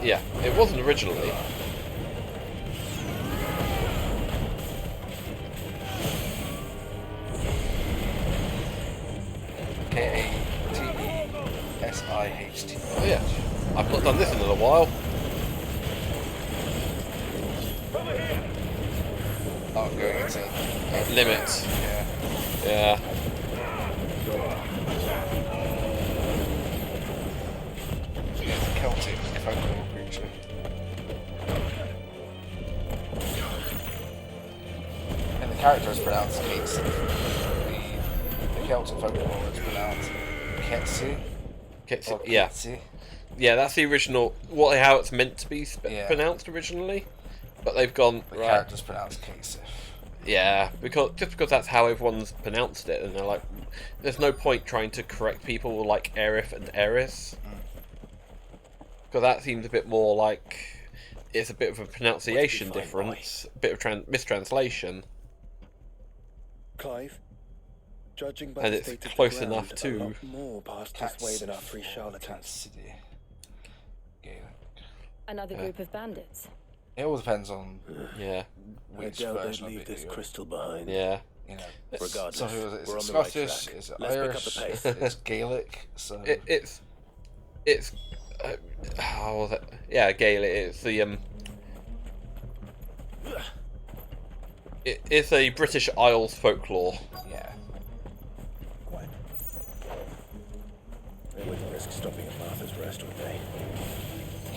Speaker 1: yeah, it wasn't originally.
Speaker 2: K-A-T-E-S-I-H-T.
Speaker 1: Oh yeah, I've not done this in a while.
Speaker 2: Oh, going into
Speaker 1: Limits.
Speaker 2: yeah.
Speaker 1: Yeah.
Speaker 2: It's a Celtic folklore creature. And the character is pronounced Kate Sif. The Celtic folklore, it's pronounced Ketsi.
Speaker 1: Yeah.
Speaker 2: Ketsi.
Speaker 1: Yeah, that's the original, how it's meant to be pronounced originally. But they've gone,
Speaker 2: The
Speaker 1: right.
Speaker 2: character's pronounced Kasif.
Speaker 1: Yeah, because that's how everyone's pronounced it, and they're like, there's no point trying to correct people like Aerith and Eris. Because that seems a bit more like, it's a bit of a pronunciation difference, a bit of mistranslation.
Speaker 6: Clive, judging by
Speaker 1: And
Speaker 6: the
Speaker 1: it's
Speaker 6: state of the
Speaker 1: close
Speaker 6: ground,
Speaker 1: enough
Speaker 6: a
Speaker 1: to...
Speaker 6: lot more passed this way than our free charlatans.
Speaker 7: Another group of bandits.
Speaker 2: It all depends on which
Speaker 4: I doubt
Speaker 2: version
Speaker 4: they'd
Speaker 2: of
Speaker 4: leave
Speaker 2: it
Speaker 4: this
Speaker 2: you're-
Speaker 4: crystal behind.
Speaker 1: Yeah.
Speaker 2: You know,
Speaker 4: Regardless,
Speaker 2: so is
Speaker 4: we're
Speaker 2: it
Speaker 4: on the right
Speaker 2: Scottish?
Speaker 4: track.
Speaker 2: Is it
Speaker 4: Let's pick up
Speaker 2: Irish?
Speaker 4: the pace.
Speaker 2: It's Gaelic. So
Speaker 1: It's how was it? Yeah, Gaelic. It's the it's a British Isles folklore.
Speaker 2: Yeah.
Speaker 4: They wouldn't risk stopping at Martha's Rest, would they?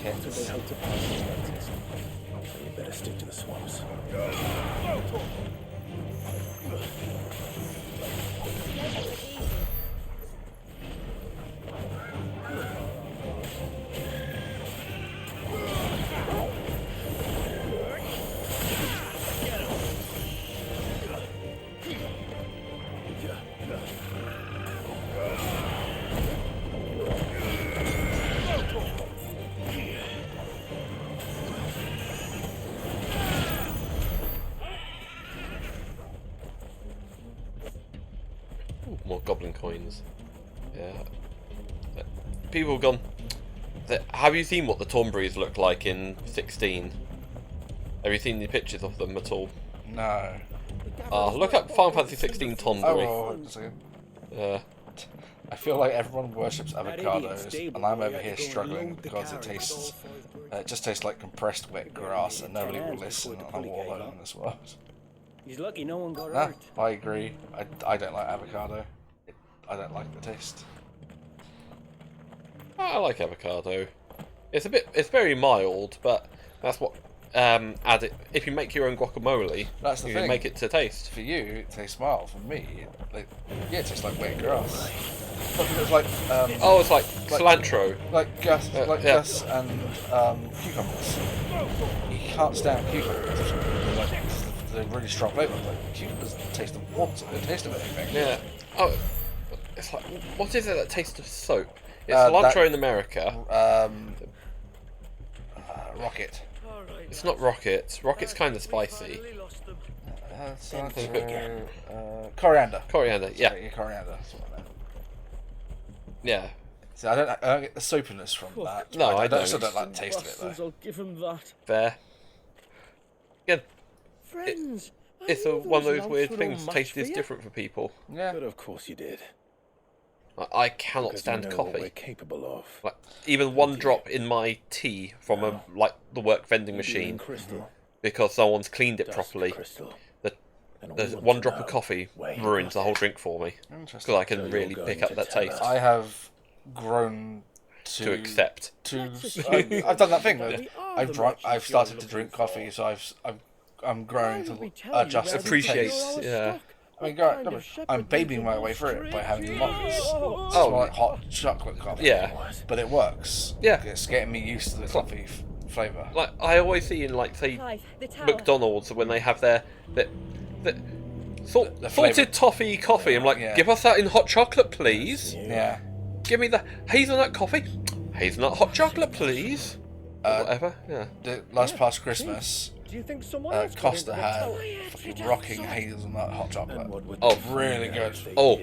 Speaker 2: Can't
Speaker 4: So they hope to pass the fences. So you better stick to the swamps.
Speaker 1: Ooh, more goblin coins. Yeah. People have gone. Have you seen what the Tombreys look like in 16? Have you seen the pictures of them at all?
Speaker 2: No.
Speaker 1: Look up Final Fantasy 16 Tombrey.
Speaker 2: Oh, wait a second. I feel like everyone worships avocados, and I'm over here struggling because it just tastes like compressed wet grass, and nobody will listen on a warlord in this world.
Speaker 11: He's lucky no one got
Speaker 2: No,
Speaker 11: hurt.
Speaker 2: I agree. I don't like avocado. I don't like the taste.
Speaker 1: I like avocado. It's very mild, but that's what add it. If you make your own guacamole,
Speaker 2: That's the
Speaker 1: you
Speaker 2: thing.
Speaker 1: can make it to taste.
Speaker 2: For you, it tastes mild. For me, it tastes like wet grass. It's like
Speaker 1: It's like cilantro.
Speaker 2: like Gus and cucumbers. You can't stand cucumbers. They're really strong flavour. Like cucumbers taste of water. They taste of anything.
Speaker 1: Yeah. Oh, it's like, what is it that tastes of soap? It's cilantro in America.
Speaker 2: Rocket.
Speaker 1: It's not Rocket. Rocket's kind of spicy.
Speaker 2: Coriander.
Speaker 1: Coriander, yeah.
Speaker 2: Sorry, coriander. That's what I meant.
Speaker 1: Yeah.
Speaker 2: See, I don't get the soapiness from that.
Speaker 1: No, I don't.
Speaker 2: I still don't like the taste of it though.
Speaker 11: I'll give him that.
Speaker 1: Fair. Again,
Speaker 11: Friends,
Speaker 1: it's one of those weird things. Taste is different for people.
Speaker 2: Yeah.
Speaker 4: But of course you did.
Speaker 1: I cannot
Speaker 4: Because
Speaker 1: stand
Speaker 4: you know what
Speaker 1: coffee.
Speaker 4: we're capable of.
Speaker 1: Like even one drop in my tea from the work vending machine
Speaker 4: Crystal.
Speaker 1: because someone's cleaned it
Speaker 4: Dust
Speaker 1: properly.
Speaker 4: crystal. And
Speaker 1: There's
Speaker 4: we want
Speaker 1: one
Speaker 4: to
Speaker 1: drop of
Speaker 4: know
Speaker 1: coffee
Speaker 4: where you
Speaker 1: ruins
Speaker 4: got
Speaker 1: the whole
Speaker 4: it.
Speaker 1: drink for me
Speaker 2: Interesting.
Speaker 1: because I can
Speaker 4: So you're
Speaker 1: really
Speaker 4: going
Speaker 1: pick up
Speaker 4: to
Speaker 1: that
Speaker 4: tell
Speaker 1: taste
Speaker 4: us.
Speaker 2: I have grown
Speaker 1: to accept.
Speaker 2: I've done that thing. I've started to drink coffee, so I'm growing to adjust to the
Speaker 1: Appreciate,
Speaker 2: taste.
Speaker 1: yeah.
Speaker 2: I mean, I'm babying my way through it by having muffins. It's more like hot chocolate coffee.
Speaker 1: Yeah.
Speaker 2: But it works.
Speaker 1: Yeah.
Speaker 2: It's getting me used to the coffee flavour.
Speaker 1: Like I always see in say
Speaker 7: Clive, the tower.
Speaker 1: McDonald's when they have their salted
Speaker 2: flavour.
Speaker 1: toffee coffee. I'm like,
Speaker 2: Yeah.
Speaker 1: give us that in hot chocolate, please.
Speaker 2: Yeah.
Speaker 1: Give me the hazelnut coffee. Hazelnut hot chocolate, please. Or whatever. Yeah.
Speaker 2: The last past Christmas,
Speaker 11: Do you think someone else got
Speaker 2: Costa
Speaker 11: into the
Speaker 2: had
Speaker 11: tower?
Speaker 2: fucking rocking hazelnut hot chocolate.
Speaker 1: Oh,
Speaker 2: Really good.
Speaker 1: Oh,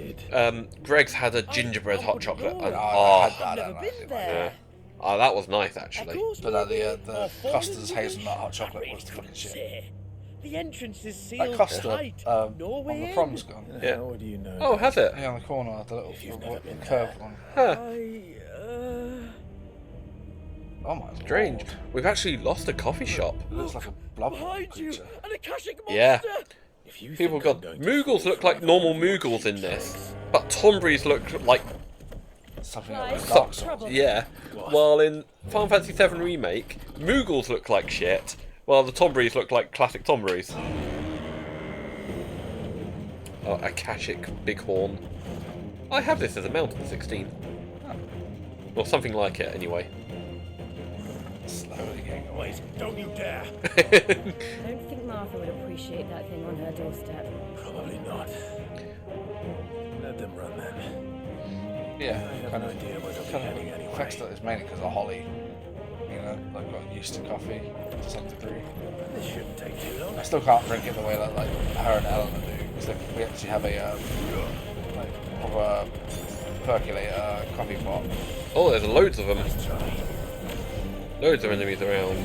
Speaker 1: Greg's had a gingerbread hot chocolate. And,
Speaker 2: I had that.
Speaker 7: I've never been there.
Speaker 1: yeah. Oh, that was nice actually.
Speaker 2: But the Costa's hazelnut hot chocolate was the fucking shit.
Speaker 11: The entrance is sealed
Speaker 2: That Costa
Speaker 11: tight. No
Speaker 2: on
Speaker 11: way
Speaker 2: the
Speaker 11: in.
Speaker 2: prom's gone.
Speaker 1: Yeah.
Speaker 4: How do you know?
Speaker 1: Oh, has it?
Speaker 2: Yeah, on the corner, the little
Speaker 4: If you've never been
Speaker 2: curved one.
Speaker 1: Huh.
Speaker 2: Oh my
Speaker 1: Strange.
Speaker 2: lord.
Speaker 1: We've actually lost a coffee shop.
Speaker 2: It looks like a blob
Speaker 11: Behind you,
Speaker 2: creature.
Speaker 11: an Akashic monster.
Speaker 1: Yeah.
Speaker 4: If you
Speaker 1: People
Speaker 4: think I'm
Speaker 1: got
Speaker 4: going to
Speaker 1: Moogles
Speaker 4: fall
Speaker 1: look
Speaker 4: for
Speaker 1: like
Speaker 4: a
Speaker 1: normal
Speaker 4: foolish
Speaker 1: Moogles in
Speaker 4: cheap
Speaker 1: this,
Speaker 4: tricks.
Speaker 1: but Tombreys look like
Speaker 2: Something
Speaker 7: Clive,
Speaker 2: like
Speaker 1: so-
Speaker 2: Dark Souls.
Speaker 1: yeah. While in Final Fantasy VII Remake, Moogles look like shit, while the Tombreys look like classic Tombreys. Oh, Akashic Bighorn. I have this as a mount in 16. Or something like it, anyway.
Speaker 2: Slowly getting away.
Speaker 5: Don't you dare!
Speaker 7: I don't think Martha would appreciate that thing on her doorstep.
Speaker 4: Probably not. Let them run then.
Speaker 2: Yeah,
Speaker 4: I have
Speaker 2: kind
Speaker 4: no
Speaker 2: of,
Speaker 4: idea where they'll be
Speaker 2: kind
Speaker 4: heading
Speaker 2: of
Speaker 4: anyway.
Speaker 2: affects that is mainly because of Holly. You know, like got used to coffee to some degree.
Speaker 4: This shouldn't take too long.
Speaker 2: I still can't drink it the way that like her and Eleanor do, because we actually have a like proper percolator coffee pot.
Speaker 1: Oh, there's loads of them. Loads of enemies around.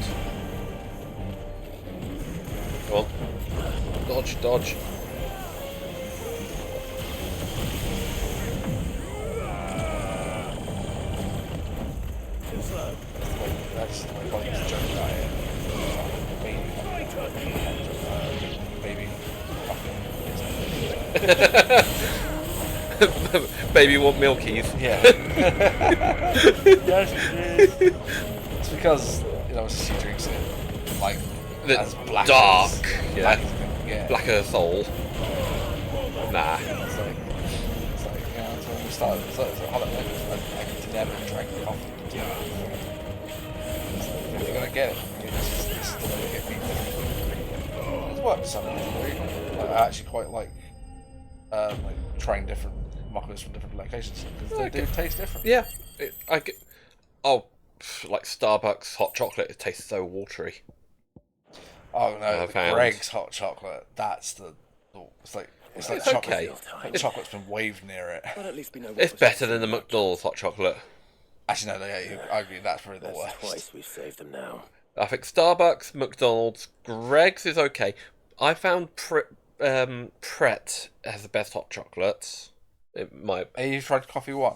Speaker 1: Come on. Dodge, dodge.
Speaker 2: That's my buddy's joke diet. Baby.
Speaker 1: Baby want milkies.
Speaker 2: Yeah. Yes, it is. It's because, you know, she drinks it like as black
Speaker 1: dark.
Speaker 2: as
Speaker 1: Yeah.
Speaker 2: black as it can get.
Speaker 1: Blacker soul. Nah.
Speaker 2: It's like, you know, that's when we started. It's like holiday. I never drank coffee. If you're gonna get it, this is the way to get people. It's worked to some degree. Like, I actually quite like trying different mockers from different locations because they do taste different.
Speaker 1: Yeah. Like Starbucks hot chocolate, it tastes so watery.
Speaker 2: Oh no,
Speaker 1: I
Speaker 2: the
Speaker 1: found.
Speaker 2: Greg's hot chocolate. That's the. It's like
Speaker 1: It's
Speaker 2: chocolate.
Speaker 1: okay.
Speaker 2: Like chocolate's been waved near it.
Speaker 4: But at least we know what
Speaker 1: It's
Speaker 4: was
Speaker 1: better than the McDonald's hot chocolate.
Speaker 2: Actually, no, I agree. That's probably the
Speaker 4: That's
Speaker 2: worst.
Speaker 4: twice we've saved them now.
Speaker 1: I think Starbucks, McDonald's, Greg's is okay. I found Pret has the best hot chocolates. It might.
Speaker 2: Have you tried Coffee One?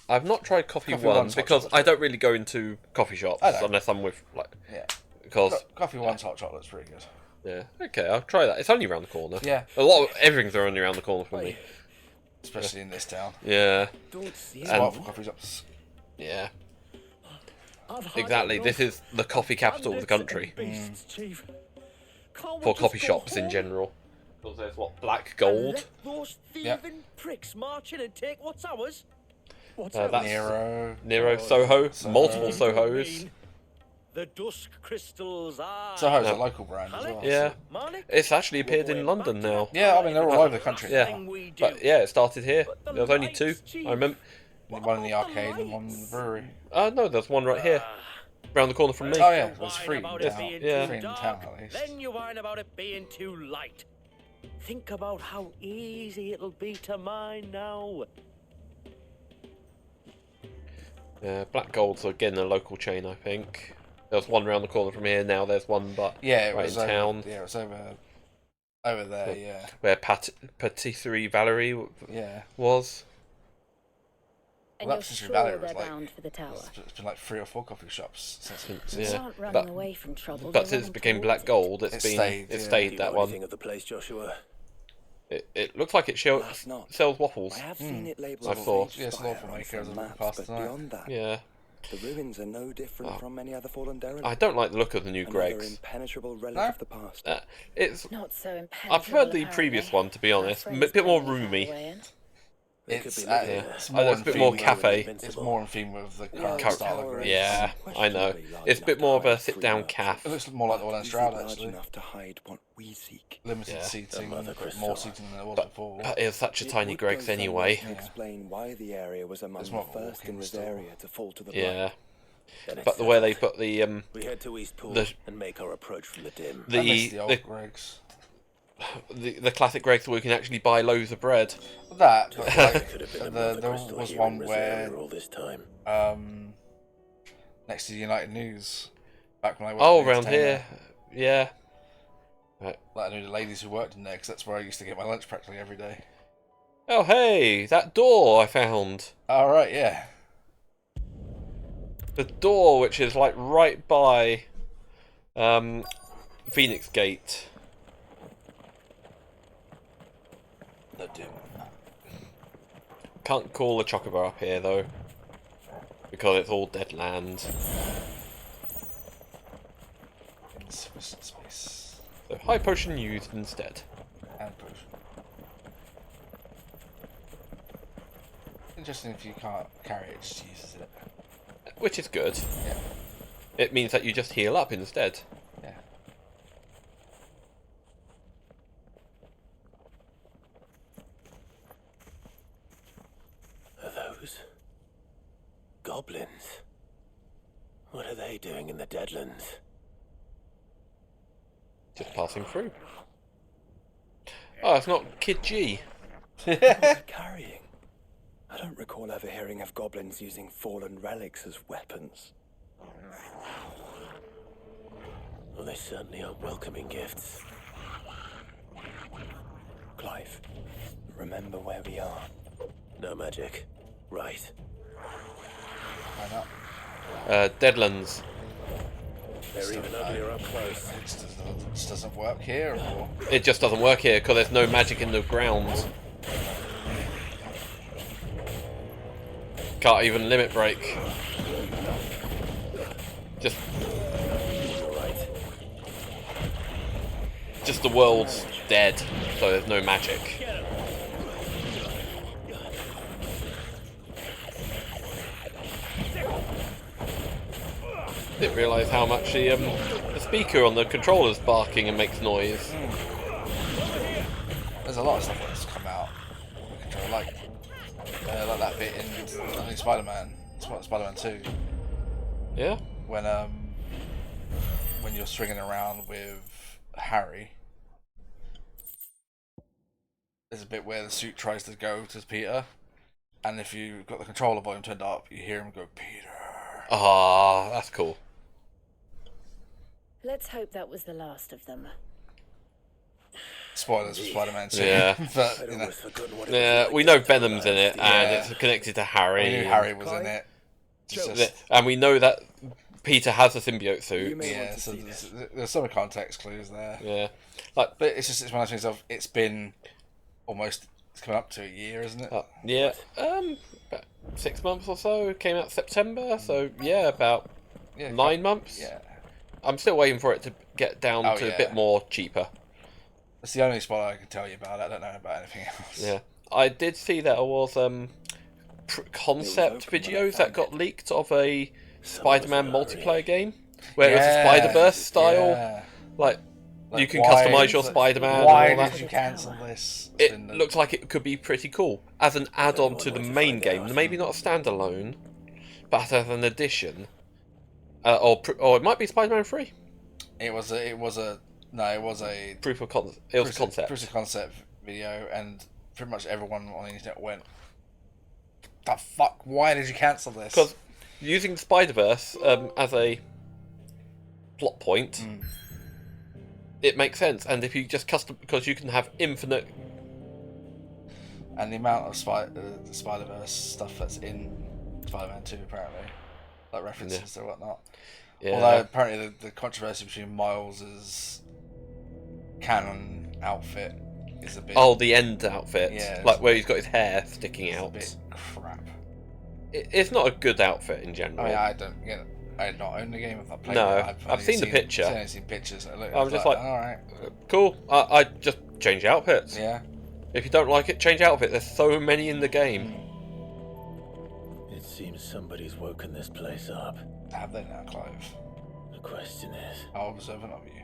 Speaker 1: I've not tried Coffee
Speaker 2: Coffee
Speaker 1: One
Speaker 2: One's hot
Speaker 1: because
Speaker 2: chocolate.
Speaker 1: I don't really go into coffee shops
Speaker 2: I know.
Speaker 1: unless I'm with like.
Speaker 2: Yeah.
Speaker 1: Because
Speaker 2: Coffee One's hot chocolate's pretty good.
Speaker 1: yeah, okay, I'll try that. It's only around the corner.
Speaker 2: Yeah.
Speaker 1: A lot of everything's only around the corner for me.
Speaker 2: Especially in this town.
Speaker 1: Yeah.
Speaker 7: Don't see
Speaker 2: It's
Speaker 1: And-
Speaker 2: what for coffee shops.
Speaker 1: Yeah. Exactly. This is the coffee capital of the country for coffee shops in general. Because there's what, black gold.
Speaker 5: Let those thieving pricks march in and take what's ours. What's
Speaker 1: That's
Speaker 2: Nero.
Speaker 1: Soho,
Speaker 2: Soho.
Speaker 1: multiple Sohos.
Speaker 5: The dusk crystals are.
Speaker 2: Soho's a local brand as well.
Speaker 1: Yeah,
Speaker 5: Malik?
Speaker 1: it's actually appeared in London now.
Speaker 2: Yeah, I mean they're all over the country.
Speaker 1: Yeah, but yeah, it started here. There was only two. I remember.
Speaker 2: One in the arcade and one in the brewery.
Speaker 1: No, there's one right here, round the corner from me.
Speaker 2: Oh yeah, it was free in
Speaker 5: About
Speaker 2: town.
Speaker 5: it being
Speaker 1: Yeah.
Speaker 5: too
Speaker 2: Free in
Speaker 5: dark,
Speaker 2: town at least.
Speaker 5: Then you whine about it being too light. Think about how easy it'll be to mine now.
Speaker 1: Yeah, Black Gold's again a local chain, I think. There was one round the corner from here. Now there's one, but
Speaker 2: Yeah, it
Speaker 1: right
Speaker 2: was
Speaker 1: in town.
Speaker 2: Yeah, it was over there. Yeah,
Speaker 1: Where Patisserie Valerie
Speaker 2: yeah.
Speaker 1: was.
Speaker 7: And
Speaker 2: Well,
Speaker 7: you're
Speaker 2: that's just
Speaker 7: sure
Speaker 2: Valerie was
Speaker 7: they're
Speaker 2: like-
Speaker 7: bound for the tower?
Speaker 2: It's been like 3 or 4 coffee shops since
Speaker 7: They
Speaker 1: Yeah,
Speaker 7: aren't running
Speaker 1: but
Speaker 7: away from trouble.
Speaker 1: but
Speaker 7: they're
Speaker 1: since it
Speaker 7: running
Speaker 1: became Black
Speaker 7: towards it.
Speaker 1: Gold, it's
Speaker 2: It
Speaker 1: been
Speaker 2: stayed,
Speaker 1: it
Speaker 2: yeah.
Speaker 1: stayed
Speaker 4: Do you
Speaker 1: that
Speaker 4: know
Speaker 1: one.
Speaker 4: anything of the place, Joshua?
Speaker 1: It looks like it
Speaker 6: Perhaps not.
Speaker 1: sells waffles.
Speaker 6: I have seen it labelled
Speaker 1: I
Speaker 6: as
Speaker 1: saw.
Speaker 6: Age
Speaker 2: Yes,
Speaker 6: Spire
Speaker 2: lawful
Speaker 6: on
Speaker 2: makers
Speaker 6: some
Speaker 2: of
Speaker 6: maps,
Speaker 2: past
Speaker 6: but
Speaker 2: tonight.
Speaker 6: beyond that,
Speaker 1: Yeah,
Speaker 6: the ruins are no different
Speaker 1: Oh.
Speaker 6: from any other fallen derelict.
Speaker 1: I don't like the look of the new
Speaker 6: Another
Speaker 1: Greg's.
Speaker 6: impenetrable relic
Speaker 2: No?
Speaker 6: of the past.
Speaker 1: It's
Speaker 7: Not so
Speaker 1: I
Speaker 7: impenetrable,
Speaker 1: preferred the previous
Speaker 7: apparently.
Speaker 1: one, to be
Speaker 7: Our
Speaker 1: honest. A
Speaker 7: friends
Speaker 1: bit more
Speaker 7: barely found
Speaker 1: roomy.
Speaker 7: a way in.
Speaker 4: They could
Speaker 2: It's,
Speaker 4: be living
Speaker 1: yeah.
Speaker 4: there.
Speaker 2: it's
Speaker 1: I
Speaker 2: more
Speaker 1: know
Speaker 2: in
Speaker 1: it's a bit
Speaker 2: theme
Speaker 1: more
Speaker 2: with-
Speaker 1: cafe.
Speaker 2: It's more in theme with the current
Speaker 6: Well,
Speaker 2: style of
Speaker 6: tower
Speaker 2: Greg's.
Speaker 1: Yeah, I know. It's a bit more of a sit-down calf.
Speaker 2: It looks more like the one in Stroud
Speaker 6: large
Speaker 2: actually.
Speaker 6: enough to hide what we seek.
Speaker 2: Limited
Speaker 1: Yeah.
Speaker 2: seating,
Speaker 4: The
Speaker 2: but
Speaker 4: Mothercrystals.
Speaker 2: more seating than there was
Speaker 1: But,
Speaker 2: before.
Speaker 1: but it was such a
Speaker 6: It
Speaker 1: tiny
Speaker 6: would
Speaker 1: Greg's
Speaker 6: go some
Speaker 1: anyway.
Speaker 6: way to explain why the area was among
Speaker 2: It's
Speaker 6: the
Speaker 2: more of a
Speaker 6: first in
Speaker 2: walking store.
Speaker 6: Rosaria to fall to the Blight.
Speaker 1: Yeah,
Speaker 4: Then it's
Speaker 1: but the way they
Speaker 4: settled.
Speaker 1: put the
Speaker 4: We head to Eastpool
Speaker 1: the-
Speaker 4: and make our approach from the dim.
Speaker 2: I miss
Speaker 1: the
Speaker 2: the old
Speaker 1: the,
Speaker 2: Greg's.
Speaker 1: the classic Greg's where you can actually buy loaves of bread.
Speaker 2: That, but
Speaker 4: Could have been a
Speaker 2: there
Speaker 4: Mothercrystal
Speaker 2: was
Speaker 4: here
Speaker 2: one
Speaker 4: in
Speaker 2: where
Speaker 4: Rosaria all this time.
Speaker 2: next to United News, back when I worked
Speaker 1: Oh,
Speaker 2: in the
Speaker 1: around here,
Speaker 2: entertainment,
Speaker 1: yeah.
Speaker 2: like, I knew the ladies who worked in there because that's where I used to get my lunch practically every day.
Speaker 1: Oh hey, that door I found.
Speaker 2: All right, yeah.
Speaker 1: The door, which is like right by Phoenix Gate.
Speaker 2: The dim.
Speaker 1: Can't call a chocobo up here though, because it's all dead land.
Speaker 2: Sufficient space
Speaker 1: So high potion used instead.
Speaker 2: and potion. Interesting if you can't carry it, just uses it.
Speaker 1: Which is good.
Speaker 2: Yeah.
Speaker 1: It means that you just heal up instead.
Speaker 2: Yeah.
Speaker 4: Are those goblins? What are they doing in the Deadlands?
Speaker 1: Just passing through. Oh, it's not Kid G.
Speaker 6: What are they carrying? I don't recall ever hearing of goblins using fallen relics as weapons.
Speaker 4: Well, they certainly aren't welcoming gifts.
Speaker 6: Clive, remember where we are.
Speaker 4: No magic. Right.
Speaker 2: Why not?
Speaker 1: Deadlands.
Speaker 4: They're even uglier up close.
Speaker 2: It just doesn't work here, or...
Speaker 1: It just doesn't work here because there's no magic in the grounds. Can't even limit break. Just the world's dead, so there's no magic. Didn't realise how much the speaker on the controller's barking and makes noise.
Speaker 2: There's a lot of stuff that's come out. Like that bit in I think Spider-Man 2.
Speaker 1: Yeah.
Speaker 2: When you're swinging around with Harry, there's a bit where the suit tries to go to Peter, and if you've got the controller volume turned up, you hear him go, Peter.
Speaker 1: Ah, that's cool.
Speaker 7: Let's hope that was the last of them.
Speaker 2: Spoilers for Spider-Man 2.
Speaker 1: Yeah.
Speaker 2: But, you know.
Speaker 1: Yeah, we know Venom's in it, and it's connected to Harry.
Speaker 2: We knew Harry was in it.
Speaker 1: And we know that Peter has a symbiote suit.
Speaker 2: Yeah, so there's some context clues there.
Speaker 1: Yeah.
Speaker 2: But it's one of those things of, it's been almost, it's coming up to a year, isn't it?
Speaker 1: Yeah. About 6 months or so. It came out September, so yeah, about 9 months.
Speaker 2: Yeah.
Speaker 1: I'm still waiting for it to get down to a bit more cheaper.
Speaker 2: That's the only spoiler I can tell you about. I don't know about anything else.
Speaker 1: Yeah. I did see that there was concept videos that got leaked of a Spider-Man multiplayer game where it was a Spider-Verse style. Like you can customize your Spider-Man.
Speaker 2: Why
Speaker 1: and all that.
Speaker 2: did you cancel this?
Speaker 1: It looks like it could be pretty cool as an add-on to the main game. Maybe not a standalone, but as an addition. Or it might be Spider-Man 3.
Speaker 2: It was a
Speaker 1: proof of concept. It was a concept.
Speaker 2: Proof of concept video, and pretty much everyone on the internet went, "The fuck? Why did you cancel this?"
Speaker 1: Because using Spider-Verse as a plot point, it makes sense. And if you just because you can have infinite,
Speaker 2: and the amount of Spider-Verse stuff that's in Spider-Man 2 apparently, like references or whatnot. Yeah. Although apparently the controversy between Miles's canon outfit is a bit...
Speaker 1: Oh, the end outfit.
Speaker 2: Yeah.
Speaker 1: Like where he's got his hair sticking out.
Speaker 2: A bit crap.
Speaker 1: It's not a good outfit in general.
Speaker 2: I mean, I don't get it. I had not owned the game. I've played
Speaker 1: it.
Speaker 2: I've
Speaker 1: seen the picture.
Speaker 2: I've only seen pictures.
Speaker 1: I'm just like,
Speaker 2: alright.
Speaker 1: Cool. I just change outfits.
Speaker 2: Yeah.
Speaker 1: If you don't like it, change outfit. There's so many in the game.
Speaker 4: It seems somebody's woken this place up.
Speaker 2: Have they now, Clive?
Speaker 4: The question is...
Speaker 2: How observant of you?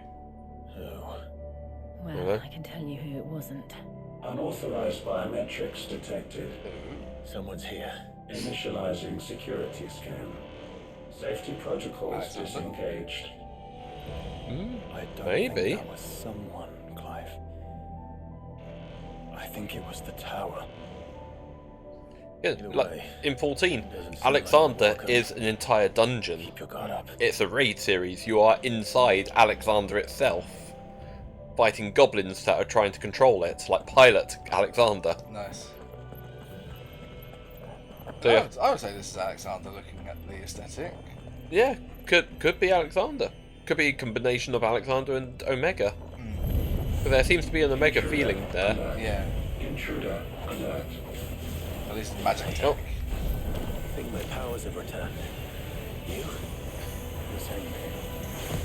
Speaker 4: Who?
Speaker 7: Well, I can tell you who it wasn't.
Speaker 12: Unauthorized biometrics detected.
Speaker 4: Someone's here.
Speaker 12: Initializing security scan. Safety protocols disengaged.
Speaker 6: I don't
Speaker 1: Maybe.
Speaker 6: think that was someone, Clive. I think it was the tower.
Speaker 1: Yeah, like in 14, Alexander is an entire dungeon.
Speaker 4: Keep your guard up.
Speaker 1: It's a raid series. You are inside Alexander itself, fighting goblins that are trying to control it, like Pilot Alexander.
Speaker 2: Nice.
Speaker 1: So, yeah.
Speaker 2: I would say this is Alexander looking at the aesthetic.
Speaker 1: Yeah, could be Alexander. Could be a combination of Alexander and Omega. But there seems to be an Omega feeling there.
Speaker 2: Yeah.
Speaker 12: Intruder alert.
Speaker 2: At least the magic tech.
Speaker 1: Oh.
Speaker 4: I think my powers have returned. You?
Speaker 6: The same.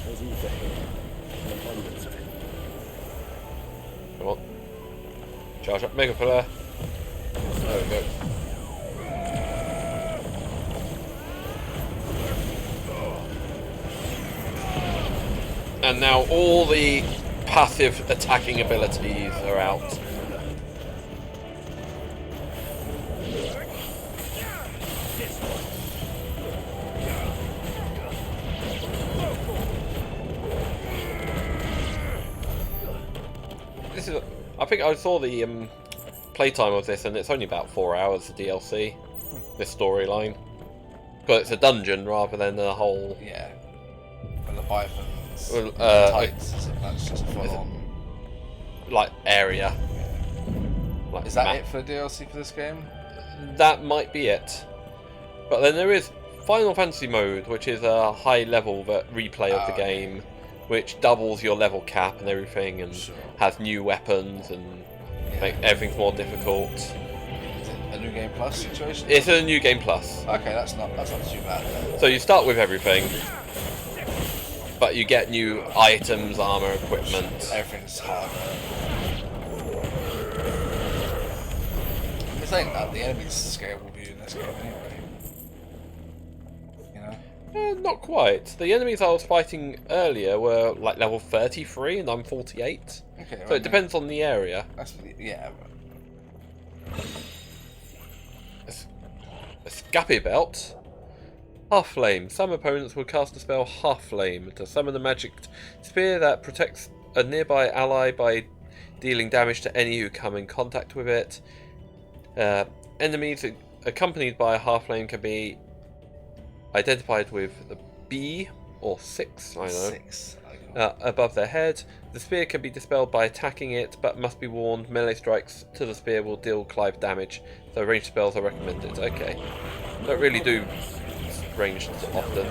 Speaker 6: There's ether here. An abundance of it.
Speaker 1: Come on. Charge up Mega Pillar. There we go. And now all the passive attacking abilities are out. This is, I think I saw the playtime of this, and it's only about 4 hours of DLC. This storyline, but it's a dungeon rather than a whole.
Speaker 2: Yeah. And Leviathans.
Speaker 1: Well,
Speaker 2: Tights. That's just full on.
Speaker 1: Like area. Like
Speaker 2: Is that
Speaker 1: map.
Speaker 2: it for DLC for this game?
Speaker 1: That might be it. But then there is Final Fantasy mode, which is a high level replay of the game, which doubles your level cap and everything, and has new weapons and make everything's more difficult.
Speaker 2: Is it a new game plus situation?
Speaker 1: It's a new game plus.
Speaker 2: Okay, that's not too bad.
Speaker 1: So you start with everything, but you get new items, armor, equipment.
Speaker 2: Everything's harder. It's saying that the enemies scale will be in this game anyway. You know?
Speaker 1: Not quite. The enemies I was fighting earlier were like level 33 and I'm 48.
Speaker 2: Okay.
Speaker 1: So it depends on the area.
Speaker 2: Yeah.
Speaker 1: A Scappy Belt. Half Flame. Some opponents will cast the spell Half Flame to summon a magic spear that protects a nearby ally by dealing damage to any who come in contact with it. Enemies accompanied by a Half Flame can be identified with the B or 6, I know.
Speaker 2: 6.
Speaker 1: Above their head. The spear can be dispelled by attacking it, but must be warned melee strikes to the spear will deal Clive damage, so ranged spells are recommended. Okay. Don't really do ranged often.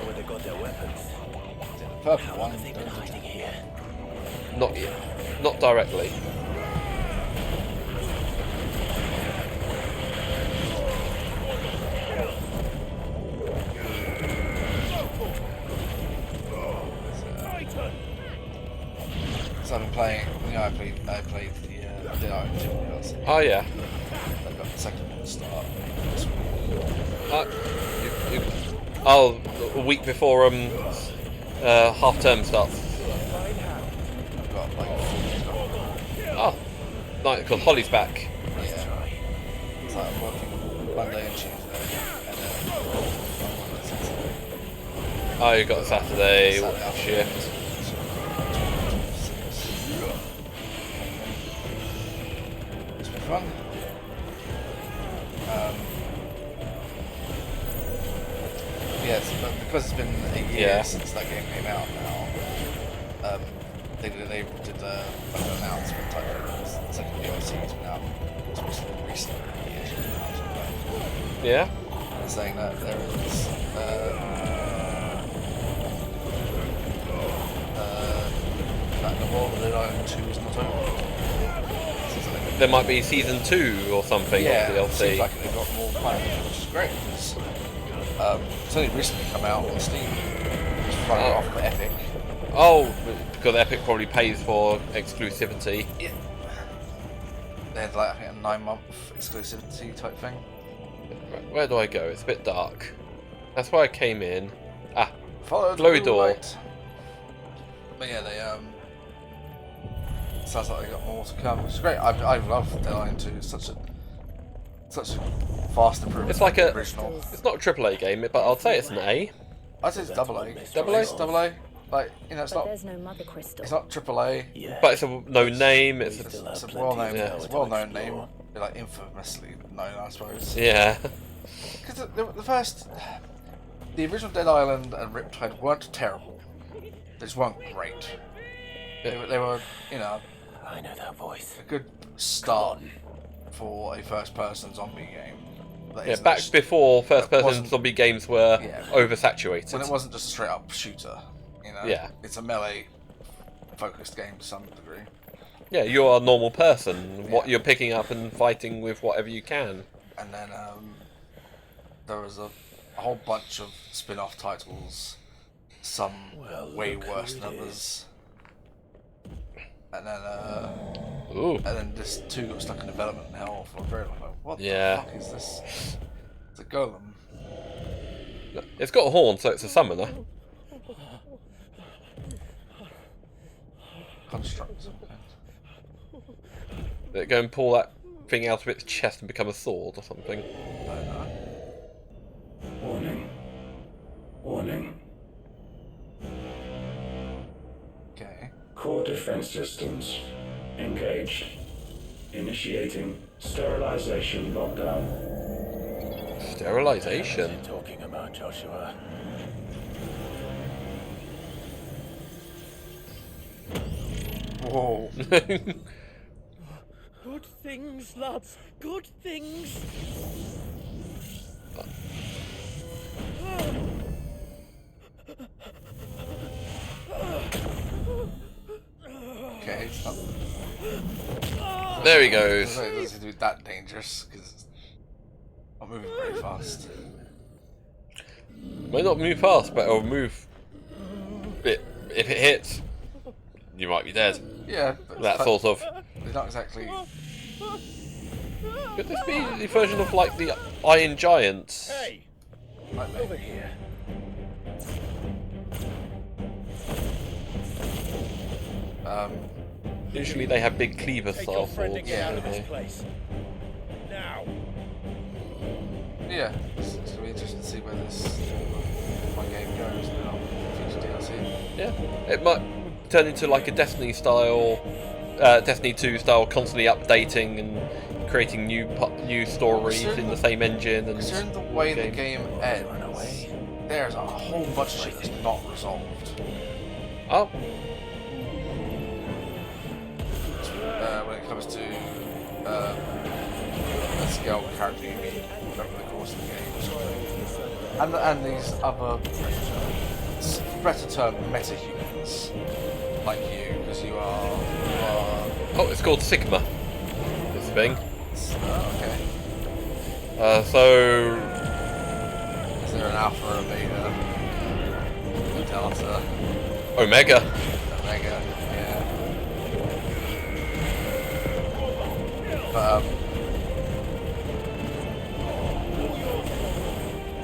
Speaker 2: Purple one.
Speaker 1: Not directly.
Speaker 2: So I've been playing. You know, I played the Dead Island 2 DLC.
Speaker 1: Oh yeah.
Speaker 2: I've got the second one to start.
Speaker 1: A week before half term starts.
Speaker 2: I've got like.
Speaker 1: Oh, nice, because Holly's back.
Speaker 2: Yeah. So I'm working Monday and Tuesday, and then
Speaker 1: Oh, you got the Saturday
Speaker 2: Saturday
Speaker 1: shift.
Speaker 2: It's been fun. Yes, but because it's been a year since that game came out now, they did like an announcement type of the second DLC has been out recently.
Speaker 1: Yeah.
Speaker 2: And saying that there is that the world of Dead Island 2 is not over.
Speaker 1: There might be season 2 or something
Speaker 2: Yeah,
Speaker 1: of
Speaker 2: it
Speaker 1: DLC.
Speaker 2: seems like they've got more planned, which is great because it's only recently come out on Steam. It's running off of Epic.
Speaker 1: Oh, because Epic probably pays for exclusivity.
Speaker 2: Yeah. They had like I think a 9-month exclusivity type thing.
Speaker 1: Where do I go? It's a bit dark. That's where I came in. Ah,
Speaker 2: Follow the
Speaker 1: glow door.
Speaker 2: light. But yeah, they sounds like they got more to come, which is great. I love Dead Island 2. It's such a fast improvement.
Speaker 1: It's like
Speaker 2: from
Speaker 1: a.
Speaker 2: the original.
Speaker 1: It's not a AAA game, but I'll say it's an A.
Speaker 2: I'd say it's double A.
Speaker 1: Double A?
Speaker 2: It's double A. Like it's
Speaker 7: But
Speaker 2: not.
Speaker 7: there's no Mothercrystal.
Speaker 2: It's not triple A.
Speaker 1: But it's a no name. It's
Speaker 2: It's a well-known.
Speaker 1: Yeah.
Speaker 2: It's a well-known name. Like infamously known, I suppose.
Speaker 1: Yeah.
Speaker 2: Because the original Dead Island and Riptide weren't terrible. They just weren't great. They were,
Speaker 4: I know that voice.
Speaker 2: a good start for a first-person zombie game. That
Speaker 1: Yeah,
Speaker 2: isn't
Speaker 1: back
Speaker 2: just-
Speaker 1: before first-person
Speaker 2: wasn't-
Speaker 1: zombie games were
Speaker 2: Yeah.
Speaker 1: oversaturated.
Speaker 2: when it wasn't just a straight-up shooter.
Speaker 1: Yeah.
Speaker 2: It's a melee-focused game to some degree.
Speaker 1: Yeah, you're a normal person. What you're picking up and fighting with whatever you can.
Speaker 2: And then there was a whole bunch of spin-off titles, some way worse than others. And then this 2 got stuck in development hell for a very long time. What the fuck is this? It's a golem.
Speaker 1: It's got a horn, so it's a summoner.
Speaker 2: construct.
Speaker 1: Did it go and pull that thing out of its chest and become a sword or something?
Speaker 12: Warning. Warning.
Speaker 2: Okay.
Speaker 12: Core defense systems engaged. Initiating sterilization lockdown.
Speaker 1: Sterilization?
Speaker 4: What are you talking about, Joshua?
Speaker 2: Whoa.
Speaker 5: Good things, lads. Good things.
Speaker 2: Okay, it's not.
Speaker 1: There he goes.
Speaker 2: It doesn't do that dangerous because I'm moving very fast.
Speaker 1: Might not move fast, but it'll move. If it hits, you might be dead.
Speaker 2: Yeah, but
Speaker 1: That sort of.
Speaker 2: It's not exactly.
Speaker 1: Could this be the version of like the Iron Giants?
Speaker 5: Hey,
Speaker 2: Like
Speaker 5: over here.
Speaker 1: Usually they have big cleaver
Speaker 5: Take
Speaker 1: style
Speaker 5: your friend and
Speaker 1: swords.
Speaker 5: get out of
Speaker 1: don't
Speaker 5: this
Speaker 1: they?
Speaker 5: place. Now.
Speaker 2: Yeah, it's gonna be interesting to see where my game goes now. Future DLC.
Speaker 1: Yeah, it might turn into like a Destiny style, Destiny 2 style, constantly updating and creating new stories in the same engine. And
Speaker 2: Considering the way the game ends, there's a whole bunch of shit that's not resolved.
Speaker 1: Oh,
Speaker 2: When it comes to the scale character you meet over the course of the game, and these other, for better term, meta-humans like you, because you are.
Speaker 1: oh, it's called Sigma. This thing.
Speaker 2: Okay.
Speaker 1: So
Speaker 2: Is there an alpha or a beta? A delta?
Speaker 1: Omega.
Speaker 2: Omega, yeah. But,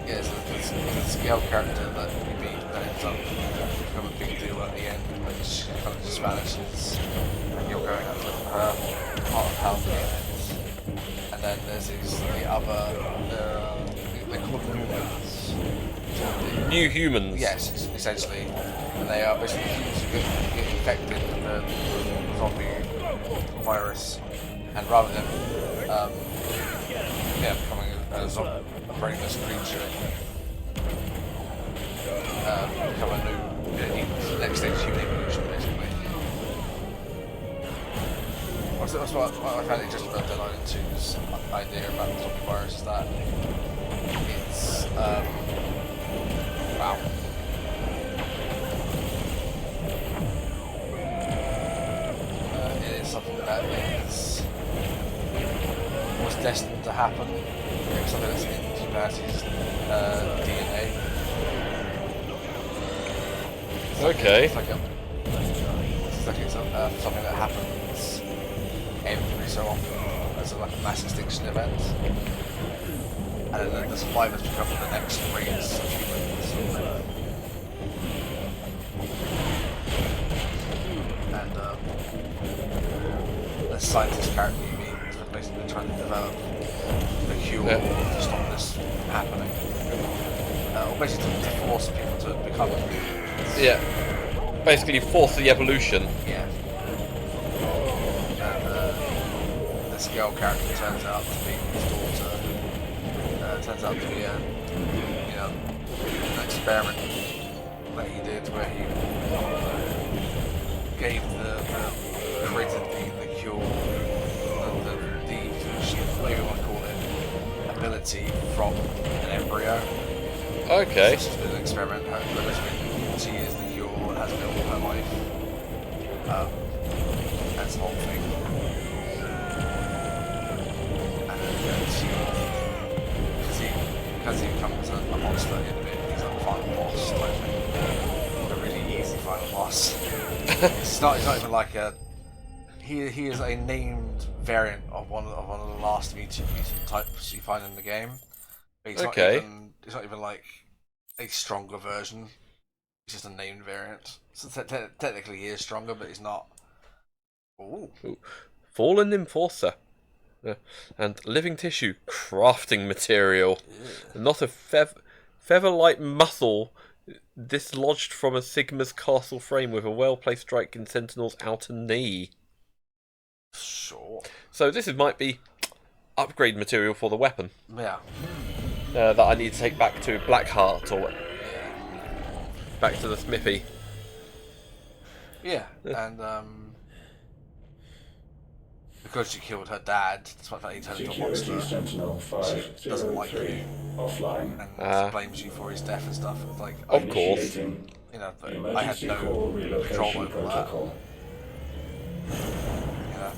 Speaker 2: yeah, so there's a scale character that you meet that ends up become a big deal at the end, which kind of just vanishes, and you're going up to her part of how the game ends. And then there's the other, they're called humans.
Speaker 1: New humans.
Speaker 2: Yes, essentially. And they are basically humans who get infected with the zombie virus, and rather than becoming a brainless creature, become a new next stage human evolution, basically. That's what I found interesting about Deadline 2's idea about the zombie virus is that it's wow. It is something that was destined to happen. It's something that's in humanity's DNA.
Speaker 1: Okay.
Speaker 2: It's something that happens every so often as a mass extinction event. And then the survivors become the next race of humans. And the scientist character you meet is basically trying to develop the cure to stop this from happening. Or basically to force people to become humans.
Speaker 1: Yeah. Basically force the evolution.
Speaker 2: Yeah. And this girl character turns out to be his daughter. Turns out to be an experiment that he did where he gave created the cure, the maybe you want to call it, ability from an embryo.
Speaker 1: Okay.
Speaker 2: This has been an experiment. She is the cure and has been all her life. That's the whole thing. And because he becomes a monster in a bit, he's like a final boss type thing. A really easy final boss. It's not even like a. He is a named variant of one of the last mutant types you find in the game. But it's not even like a stronger version. It's just a named variant. So technically he is stronger, but he's not Ooh.
Speaker 1: Ooh. Fallen Enforcer. And living tissue crafting material. Not a feather-like muscle dislodged from a Sigma's castle frame with a well-placed strike in Sentinel's outer knee.
Speaker 2: Sure.
Speaker 1: So this might be upgrade material for the weapon.
Speaker 2: Yeah.
Speaker 1: That I need to take back to Blackheart or back to the smithy.
Speaker 2: Yeah, and because she killed her dad, despite the fact he turned into a monster,
Speaker 12: Sentinel
Speaker 2: she doesn't like you
Speaker 12: offline.
Speaker 2: and blames you for his death and stuff. It's like,
Speaker 1: of course,
Speaker 2: you know, but I had no control over that. You know,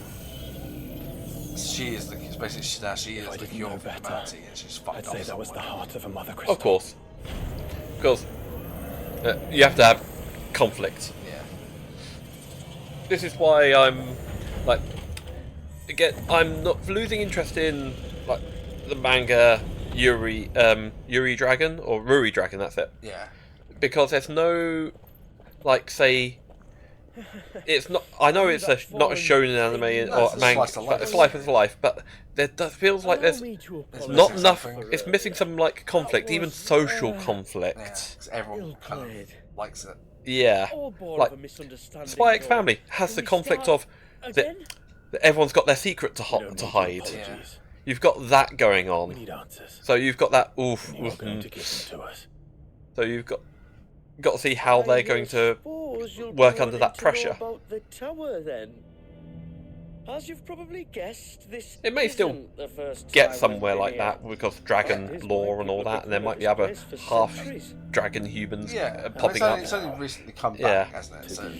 Speaker 2: she is the basically she is the cure for humanity, and she's fucked
Speaker 4: I'd
Speaker 2: up.
Speaker 4: say that was the heart of a Mothercrystal.
Speaker 1: of course, because you have to have conflict.
Speaker 2: Yeah.
Speaker 1: This is why I'm like, again, I'm not losing interest in like the manga Yuri Dragon or Ruri Dragon. That's it.
Speaker 2: Yeah.
Speaker 1: Because there's no, like, say, it's not. I know it's not a shonen anime or a manga, but it's life is life. But there feels like there's not enough. It's missing some like conflict, even social conflict.
Speaker 2: Yeah, 'cause everyone kind of likes it.
Speaker 1: Yeah, like Spy X Family has the conflict of that everyone's got their secret to hide.
Speaker 2: Yeah.
Speaker 1: You've got that going on.
Speaker 4: We need answers.
Speaker 1: So you've got that oof.
Speaker 4: You're going to give them to us.
Speaker 1: So you've got to see how they're going to work under that pressure.
Speaker 5: About the tower, then. As you've probably guessed, this
Speaker 1: It may still
Speaker 5: isn't the first
Speaker 1: get
Speaker 5: time
Speaker 1: somewhere
Speaker 5: we've
Speaker 1: like
Speaker 5: been
Speaker 1: that because dragon lore and all that, and there might be other half dragon humans popping up.
Speaker 2: It's only recently come back, hasn't it? So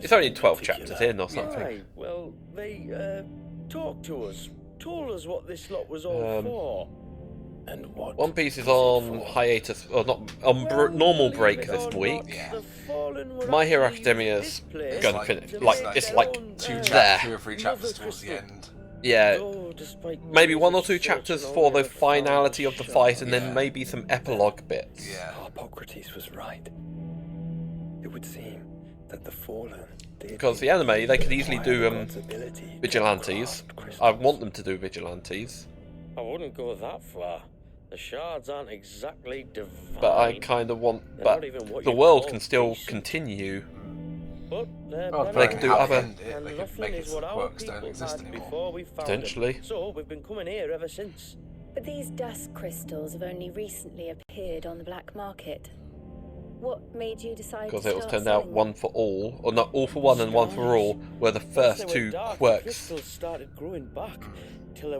Speaker 1: It's only 12 chapters in or something.
Speaker 5: Right, well, they talked to us, told us what this lot was all for.
Speaker 4: And what?
Speaker 1: One Piece is on hiatus, or not on normal break this week. My Hero Academia's going to finish. Like it's like
Speaker 2: two or three chapters towards the end.
Speaker 1: Yeah, maybe 1 or 2 chapters for the finality of the fight, and then maybe some epilogue bits.
Speaker 2: Yeah.
Speaker 6: Hippocrates was right. It would seem that the fallen.
Speaker 1: Because the anime, they could easily do vigilantes. I want them to do vigilantes.
Speaker 5: I wouldn't go that far. The shards aren't exactly divine.
Speaker 1: But I kind of want. But the world can still continue.
Speaker 5: But
Speaker 1: they can do other.
Speaker 2: They could make it so quirks don't exist anymore.
Speaker 1: Potentially.
Speaker 5: So we've been coming here ever since.
Speaker 7: But these dust crystals have only recently appeared on the black market. What made you decide?
Speaker 1: Because it was turned out one for all, or not all for one and one for all, were the first 2 quirks.
Speaker 5: Started growing back,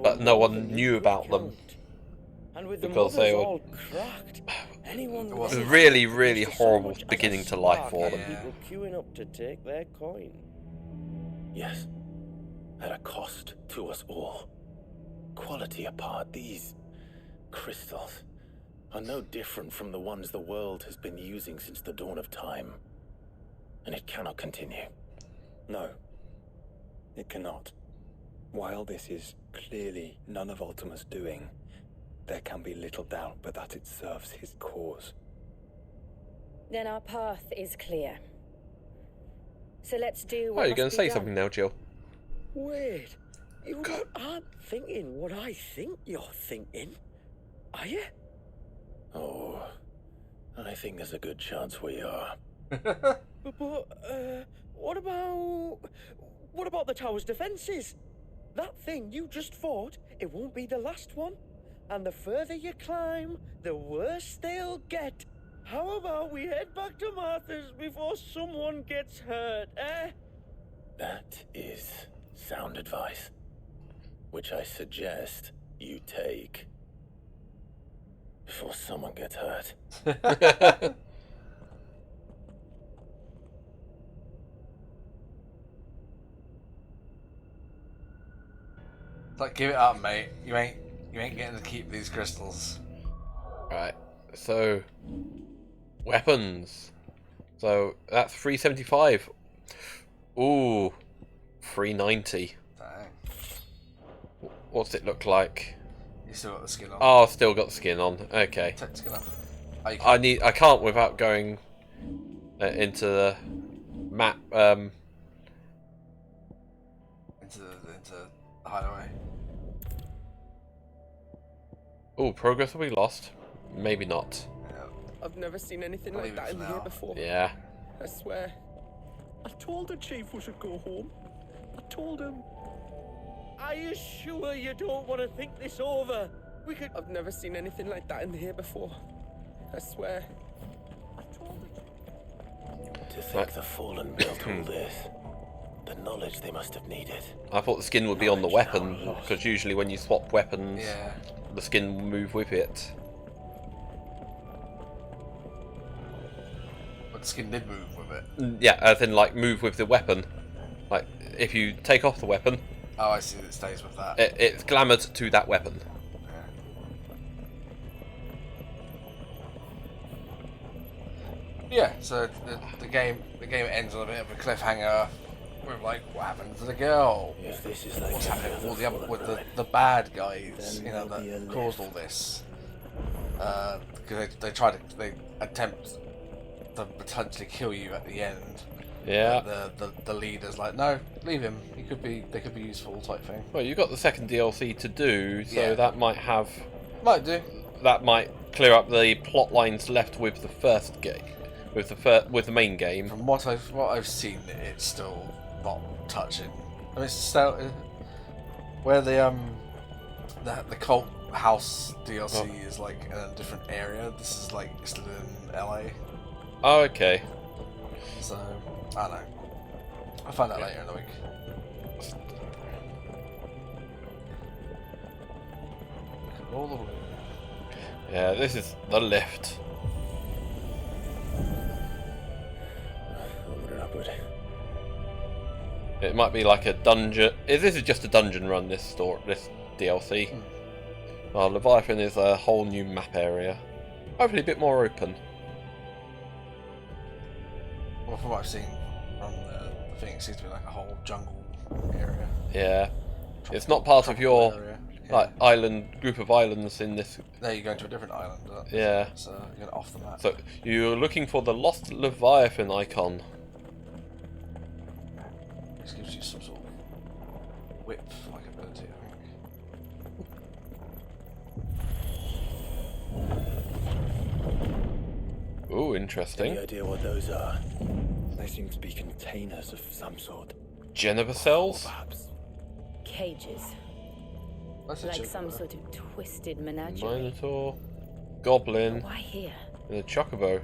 Speaker 1: but no one knew about them. Because they were it was a really, really horrible beginning to life for them.
Speaker 5: People queuing up to take their coin.
Speaker 4: Yes, at a cost to us all. Quality apart, these crystals are no different from the ones the world has been using since the dawn of time. And it cannot continue.
Speaker 6: No, it cannot. While this is clearly none of Ultima's doing, there can be little doubt but that it serves his cause.
Speaker 7: Then our path is clear. So let's do what
Speaker 1: Oh, you're going to say
Speaker 7: done.
Speaker 1: something now, Jill.
Speaker 5: Wait, you aren't thinking what I think you're thinking, are you?
Speaker 4: Oh, I think there's a good chance we are.
Speaker 5: But what about the tower's defenses? That thing you just fought, it won't be the last one. And the further you climb, the worse they'll get. How about we head back to Martha's before someone gets hurt, eh?
Speaker 4: That is sound advice, which I suggest you take before someone gets hurt.
Speaker 2: Like, give it up, mate. You ain't getting to keep these crystals.
Speaker 1: Right. So weapons. So that's 375. Ooh, 390.
Speaker 2: Dang.
Speaker 1: What's it look like?
Speaker 2: You still got the skin on.
Speaker 1: Oh, I've still got the skin on. Okay.
Speaker 2: Take the skin off.
Speaker 1: I can't without going into the map.
Speaker 2: into the hideaway.
Speaker 1: Oh, progress will be lost. Maybe not.
Speaker 2: Yeah.
Speaker 5: I've never seen anything like that in here before.
Speaker 1: Yeah.
Speaker 5: I swear.
Speaker 11: I told the chief we should go home. I told him.
Speaker 5: Are you sure you don't want to think this over? We could. I've never seen anything like that in here before. I swear.
Speaker 11: I told the chief.
Speaker 4: To think the Fallen built all this. The knowledge they must have needed.
Speaker 1: I thought the skin would be on the weapon, because usually when you swap weapons,
Speaker 2: Yeah.
Speaker 1: the skin will move with it.
Speaker 2: But the skin did move with it.
Speaker 1: Yeah, as in like move with the weapon. Like if you take off the weapon,
Speaker 2: Oh, I see. It stays with that.
Speaker 1: it's glamoured to that weapon.
Speaker 2: Yeah, so the game ends on a bit of a cliffhanger. We're like, what happened to the girl?
Speaker 4: If this is like
Speaker 2: What's happening with all the other, with the bad guys, you know, that caused all this? Because they attempt to potentially kill you at the end.
Speaker 1: Yeah.
Speaker 2: The leader's like, no, leave him. They could be useful type thing.
Speaker 1: Well, you've got the second DLC to do, so
Speaker 2: Yeah.
Speaker 1: that might have.
Speaker 2: Might do.
Speaker 1: That might clear up the plot lines left with the first game, with the main game.
Speaker 2: From what I've seen, it's still not touching. I mean, it's still where the cult house DLC is like in a different area. This is like still in LA.
Speaker 1: Oh, okay.
Speaker 2: So I don't know. I'll find out later in the week. All the way.
Speaker 1: Yeah, this is the lift.
Speaker 4: Onward and upward.
Speaker 1: It might be like a dungeon. This is just a dungeon run. This DLC. Well, Leviathan is a whole new map area. Hopefully a bit more open.
Speaker 2: Well, from what I've seen from the thing, it seems to be like a whole jungle area.
Speaker 1: Yeah. It's not part of your
Speaker 2: area.
Speaker 1: like group of islands in this.
Speaker 2: There you go to a different island.
Speaker 1: Yeah.
Speaker 2: So you get off the map.
Speaker 1: So you're looking for the lost Leviathan icon.
Speaker 2: This gives you some sort of whip-like ability, I think.
Speaker 1: Ooh, interesting.
Speaker 4: Any idea what those are? They seem to be containers of some sort.
Speaker 1: Jennifer cells?
Speaker 4: Perhaps.
Speaker 7: Cages. Like some sort of twisted menagerie.
Speaker 1: Minotaur, Goblin,
Speaker 7: Why here?
Speaker 1: and a Chocobo.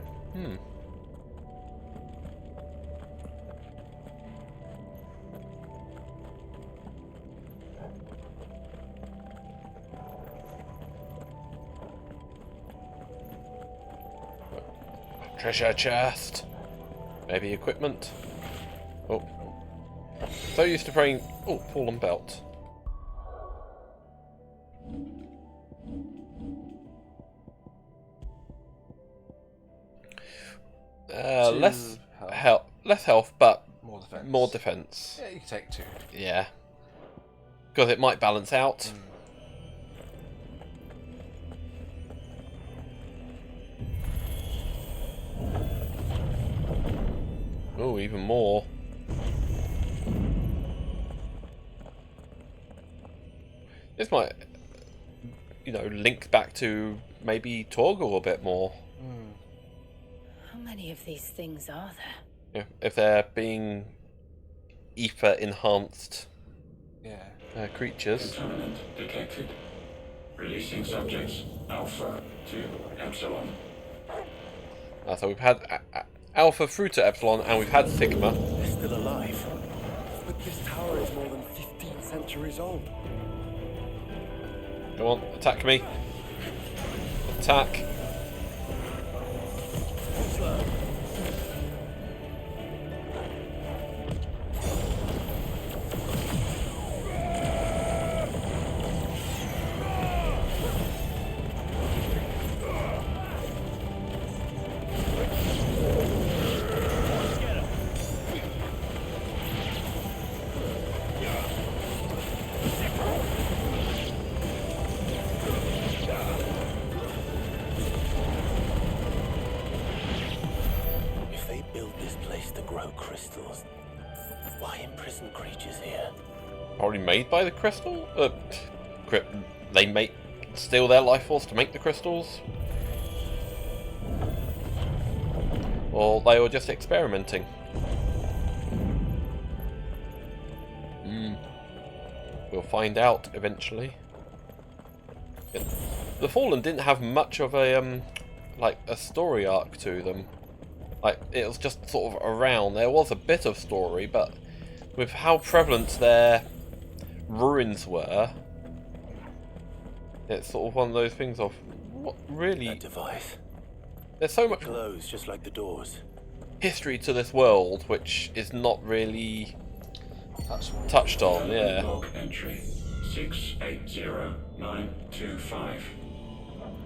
Speaker 1: Treasure chest. Maybe equipment. Oh. So used to praying. Oh, fallen belt. Less health, but
Speaker 2: more defense. Yeah, you can take 2.
Speaker 1: Yeah, because it might balance out. Oh, even more. This might, link back to maybe Torgal a bit more.
Speaker 7: How many of these things are there?
Speaker 1: Yeah, if they're being ether enhanced creatures.
Speaker 12: Contaminant detected. Releasing subjects Alpha to Epsilon.
Speaker 1: So we've had Alpha through to Epsilon, and we've had Sigma.
Speaker 4: They're still alive.
Speaker 5: But this tower is more than 15 centuries old.
Speaker 1: Go on, attack me. Attack.
Speaker 4: If they build this place to grow crystals, why imprison creatures here?
Speaker 1: Probably made by the crystal? They steal their life force to make the crystals? Or they were just experimenting? We'll find out eventually. The Fallen didn't have much of a like a story arc to them. Like, it was just sort of around. There was a bit of story, but with how prevalent their ruins were, it's sort of one of those things of what really.
Speaker 4: That device.
Speaker 1: There's so much
Speaker 4: Glows just like the doors.
Speaker 1: history to this world which is not really touched on. Yeah.
Speaker 12: Log entry 680925.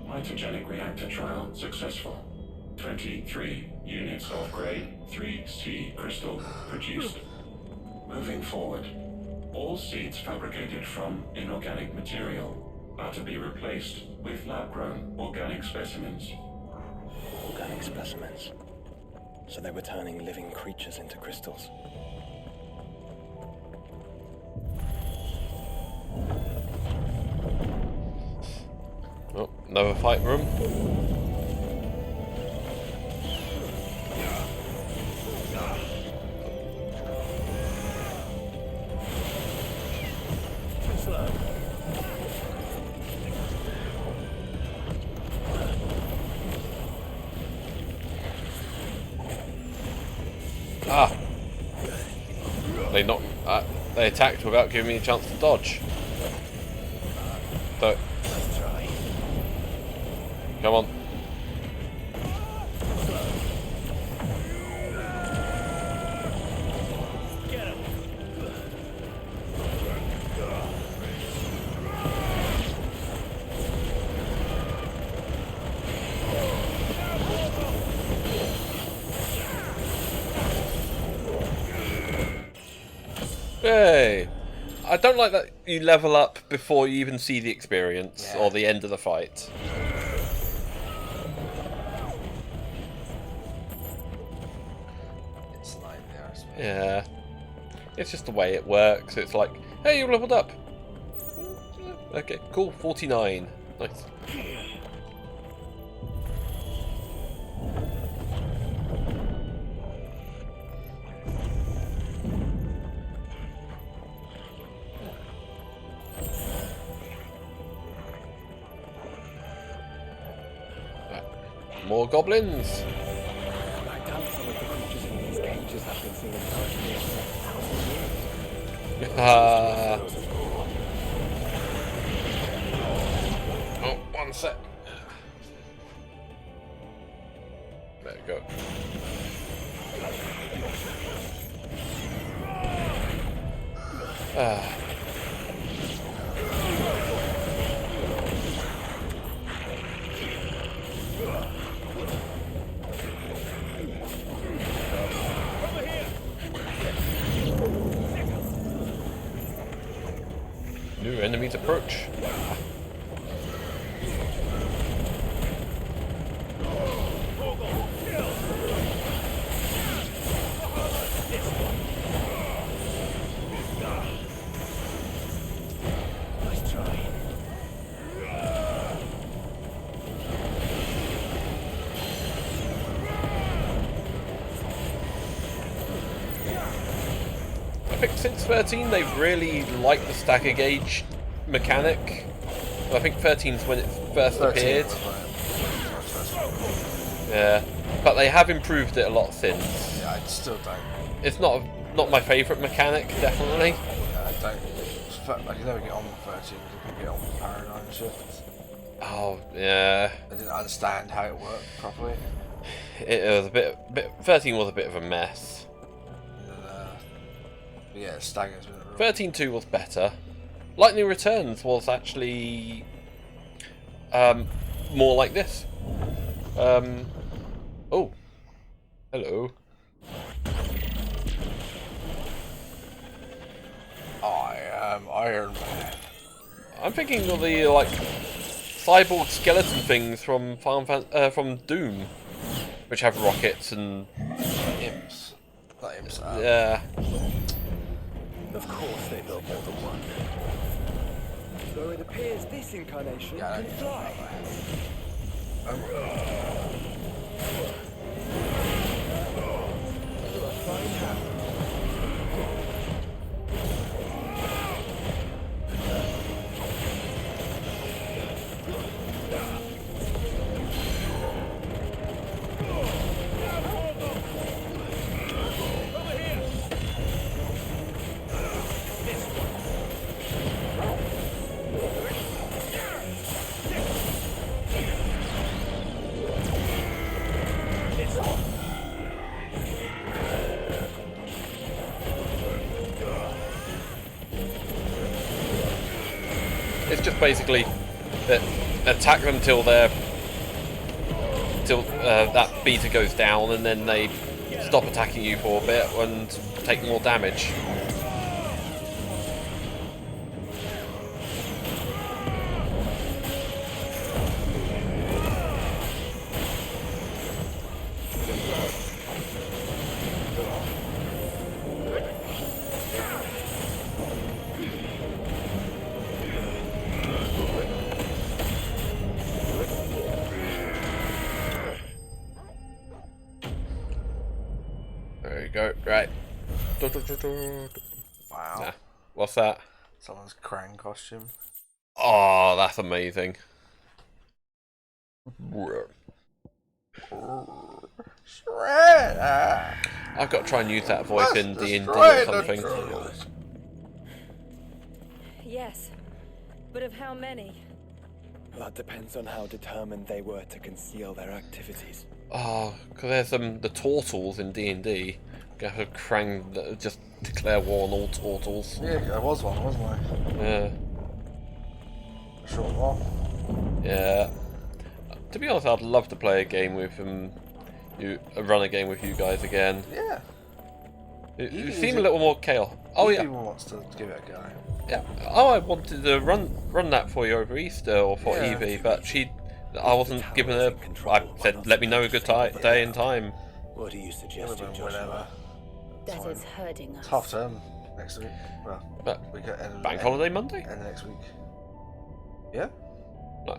Speaker 12: Mitogenic reactor trial successful. 23 units of grade 3C crystal produced. Moving forward, all seeds fabricated from inorganic material are to be replaced with lab-grown organic specimens.
Speaker 6: Organic specimens. So they were turning living creatures into crystals.
Speaker 1: Oh, another fight room. Ah! They attacked without giving me a chance to dodge. So, come on. Hey! I don't like that you level up before you even see the experience or the end of the fight.
Speaker 2: It's like there, I suppose.
Speaker 1: Yeah. It's just the way it works. It's like, hey, you leveled up. Okay, cool. 49. Nice. More goblins.
Speaker 6: I doubt some of the creatures in these cages have been seen in
Speaker 1: Oh, one sec. There we go. New enemies approach.
Speaker 6: Nice try.
Speaker 1: I think since 13 they've really liked the stagger gauge mechanic. I think 13's when it first appeared. Yeah, but they have improved it a lot since.
Speaker 2: Yeah, I still don't.
Speaker 1: It's not my favourite mechanic, definitely.
Speaker 2: Yeah, I don't. I can never get on with 13 because I couldn't get on with paradigm shifts.
Speaker 1: Oh yeah.
Speaker 2: I didn't understand how it worked properly.
Speaker 1: It was a bit 13 was a bit of a mess.
Speaker 2: But yeah, Stagger's been a real...
Speaker 1: 13.2 was better. Lightning Returns was actually more like this. Oh, hello.
Speaker 2: I am Iron Man.
Speaker 1: I'm thinking of the like cyborg skeleton things from from Doom, which have rockets and
Speaker 2: Imps. Not imps.
Speaker 1: yeah.
Speaker 6: Of course they built more than one.
Speaker 5: So it appears this incarnation can fly.
Speaker 1: It's just basically that attack them till that beta goes down, and then they stop attacking you for a bit and take more damage. There you go. Right.
Speaker 2: Wow.
Speaker 1: Nah. What's that?
Speaker 2: Someone's Krang costume.
Speaker 1: Oh, that's amazing.
Speaker 2: Shredder.
Speaker 1: I've got to try and use that voice in D&D or something.
Speaker 7: Yes, but of how many?
Speaker 6: That depends on how determined they were to conceal their activities.
Speaker 1: Oh, because there's the Tortles in D&D. You have a Krang that just declare war on all Tortles.
Speaker 2: Yeah, there was one, wasn't there?
Speaker 1: Yeah.
Speaker 2: A short while.
Speaker 1: Yeah. To be honest, I'd love to play a game with run a game with you guys again.
Speaker 2: Yeah.
Speaker 1: You seem a little more chaos. Oh yeah.
Speaker 2: Everyone wants to give it a go.
Speaker 1: Yeah. Oh, I wanted to run that for you over Easter or for Evie, but I wasn't given a. I said, let me know a good day and time.
Speaker 6: What do you suggest,
Speaker 2: Whatever.
Speaker 7: That is hurting us.
Speaker 2: It's half term next week. Well,
Speaker 1: But
Speaker 2: we get
Speaker 1: bank holiday Monday.
Speaker 2: And next week. Yeah.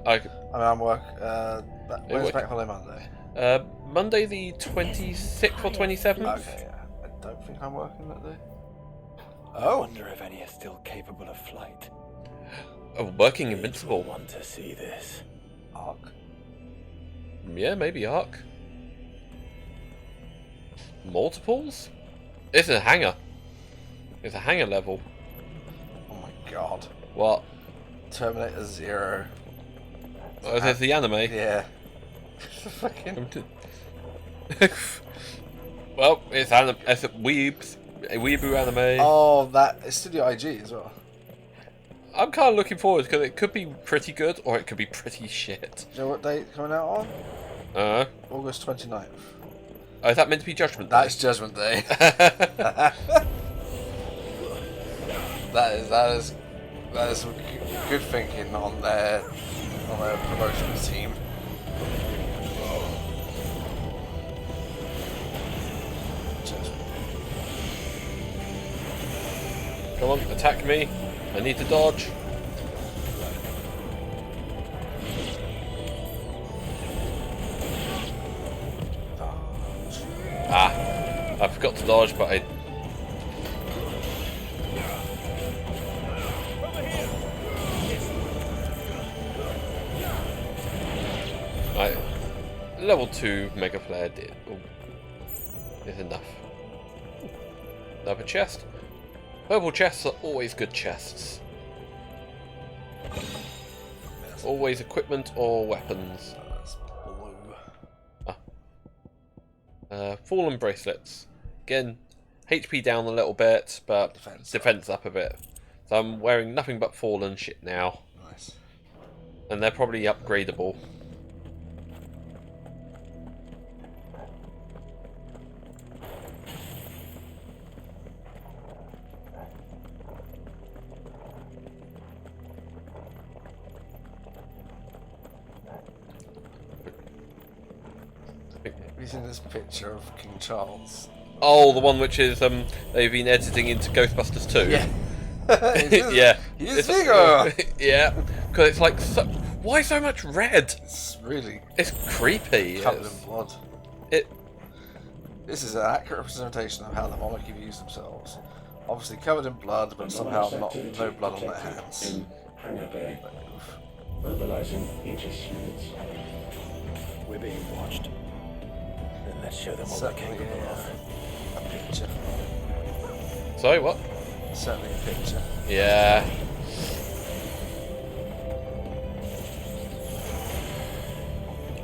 Speaker 1: I
Speaker 2: mean, I'm when's bank holiday Monday?
Speaker 1: Monday the 26th or 27th.
Speaker 2: Okay, yeah. I don't think I'm working that day.
Speaker 6: I wonder if any are still capable of flight.
Speaker 1: Oh, working Invincible.
Speaker 6: I want to see this.
Speaker 2: Arc.
Speaker 1: Yeah, maybe Arc. Multiples? It's a hangar. It's a hangar level.
Speaker 2: Oh my god.
Speaker 1: What?
Speaker 2: Terminator 0.
Speaker 1: Oh, is this the anime?
Speaker 2: Yeah. Fucking.
Speaker 1: Well, it's a weeaboo anime.
Speaker 2: Oh, that it's Studio IG as well.
Speaker 1: I'm kind of looking forward because it could be pretty good or it could be pretty shit.
Speaker 2: Do you know what date it's coming out on? August 29th.
Speaker 1: Oh, is that meant to be Judgment Day?
Speaker 2: That's Judgment Day. that is some good thinking on their promotions team.
Speaker 1: Come on, attack me. I need to dodge. Ah, I forgot to dodge, but I... Right, level 2 Mega Flare is enough. Another chest. Purple chests are always good chests. Always equipment or weapons. Fallen bracelets. Again, HP down a little bit, but defense up a bit. So I'm wearing nothing but fallen shit now.
Speaker 2: Nice.
Speaker 1: And they're probably upgradable.
Speaker 2: Have you seen this picture of King Charles
Speaker 1: Oh, the one which is they've been editing into Ghostbusters 2.
Speaker 2: Yeah.
Speaker 1: Yeah.
Speaker 2: He's bigger.
Speaker 1: Yeah, because it's like, why so much red?
Speaker 2: It's really.
Speaker 1: It's creepy.
Speaker 2: Covered in blood.
Speaker 1: It.
Speaker 2: This is an accurate representation of how the monarchy views themselves. Obviously covered in blood, but somehow no blood on their hands.
Speaker 12: Mobilizing Aegis units.
Speaker 4: We're being watched. Then let's show them what we're
Speaker 2: Certainly
Speaker 4: capable of.
Speaker 2: a picture.
Speaker 1: Sorry, what?
Speaker 2: Certainly a picture.
Speaker 1: Yeah.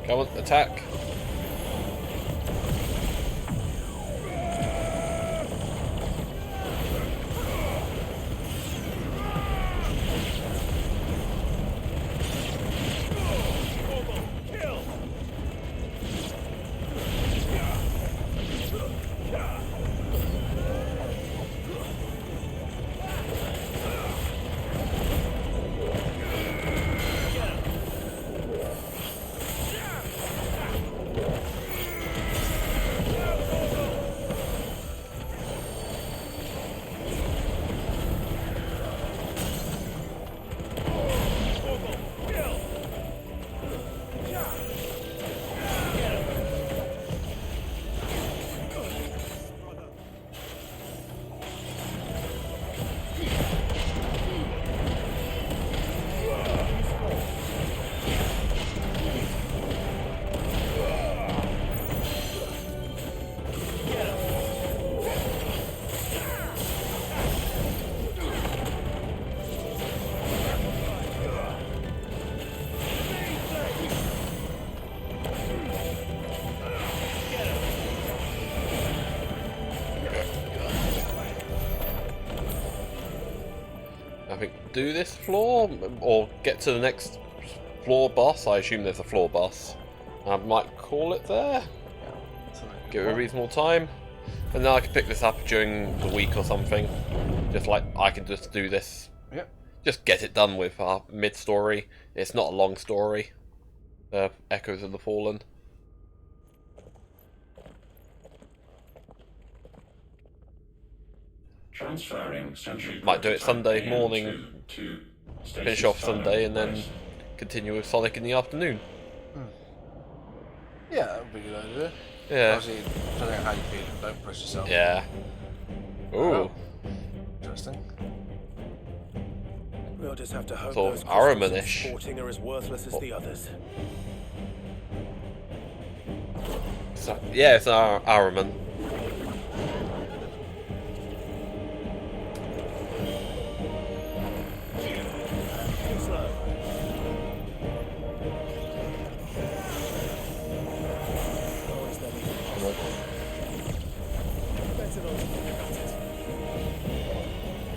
Speaker 1: Come on, attack. I think do this floor or get to the next floor boss. I assume there's a floor boss. I might call it there. Give it a reasonable time, and then I can pick this up during the week or something. Just like I can just do this.
Speaker 2: Yep.
Speaker 1: Just get it done with mid-story. It's not a long story. Echoes of the Fallen.
Speaker 12: Transferring sentry.
Speaker 1: Might do it Sunday morning.
Speaker 12: To
Speaker 1: Finish off Sunday and then continue with Sonic in the afternoon.
Speaker 2: Yeah, that would be a good idea.
Speaker 1: Yeah.
Speaker 2: Obviously, depending on how you feel, don't push yourself.
Speaker 1: Yeah. Ooh.
Speaker 2: Oh. Interesting.
Speaker 4: We'll just have to hope
Speaker 1: Sort
Speaker 4: those
Speaker 1: of
Speaker 4: crystals
Speaker 1: Ahriman-ish.
Speaker 4: sporting are as worthless as the others.
Speaker 1: So, yeah, it's Ahriman.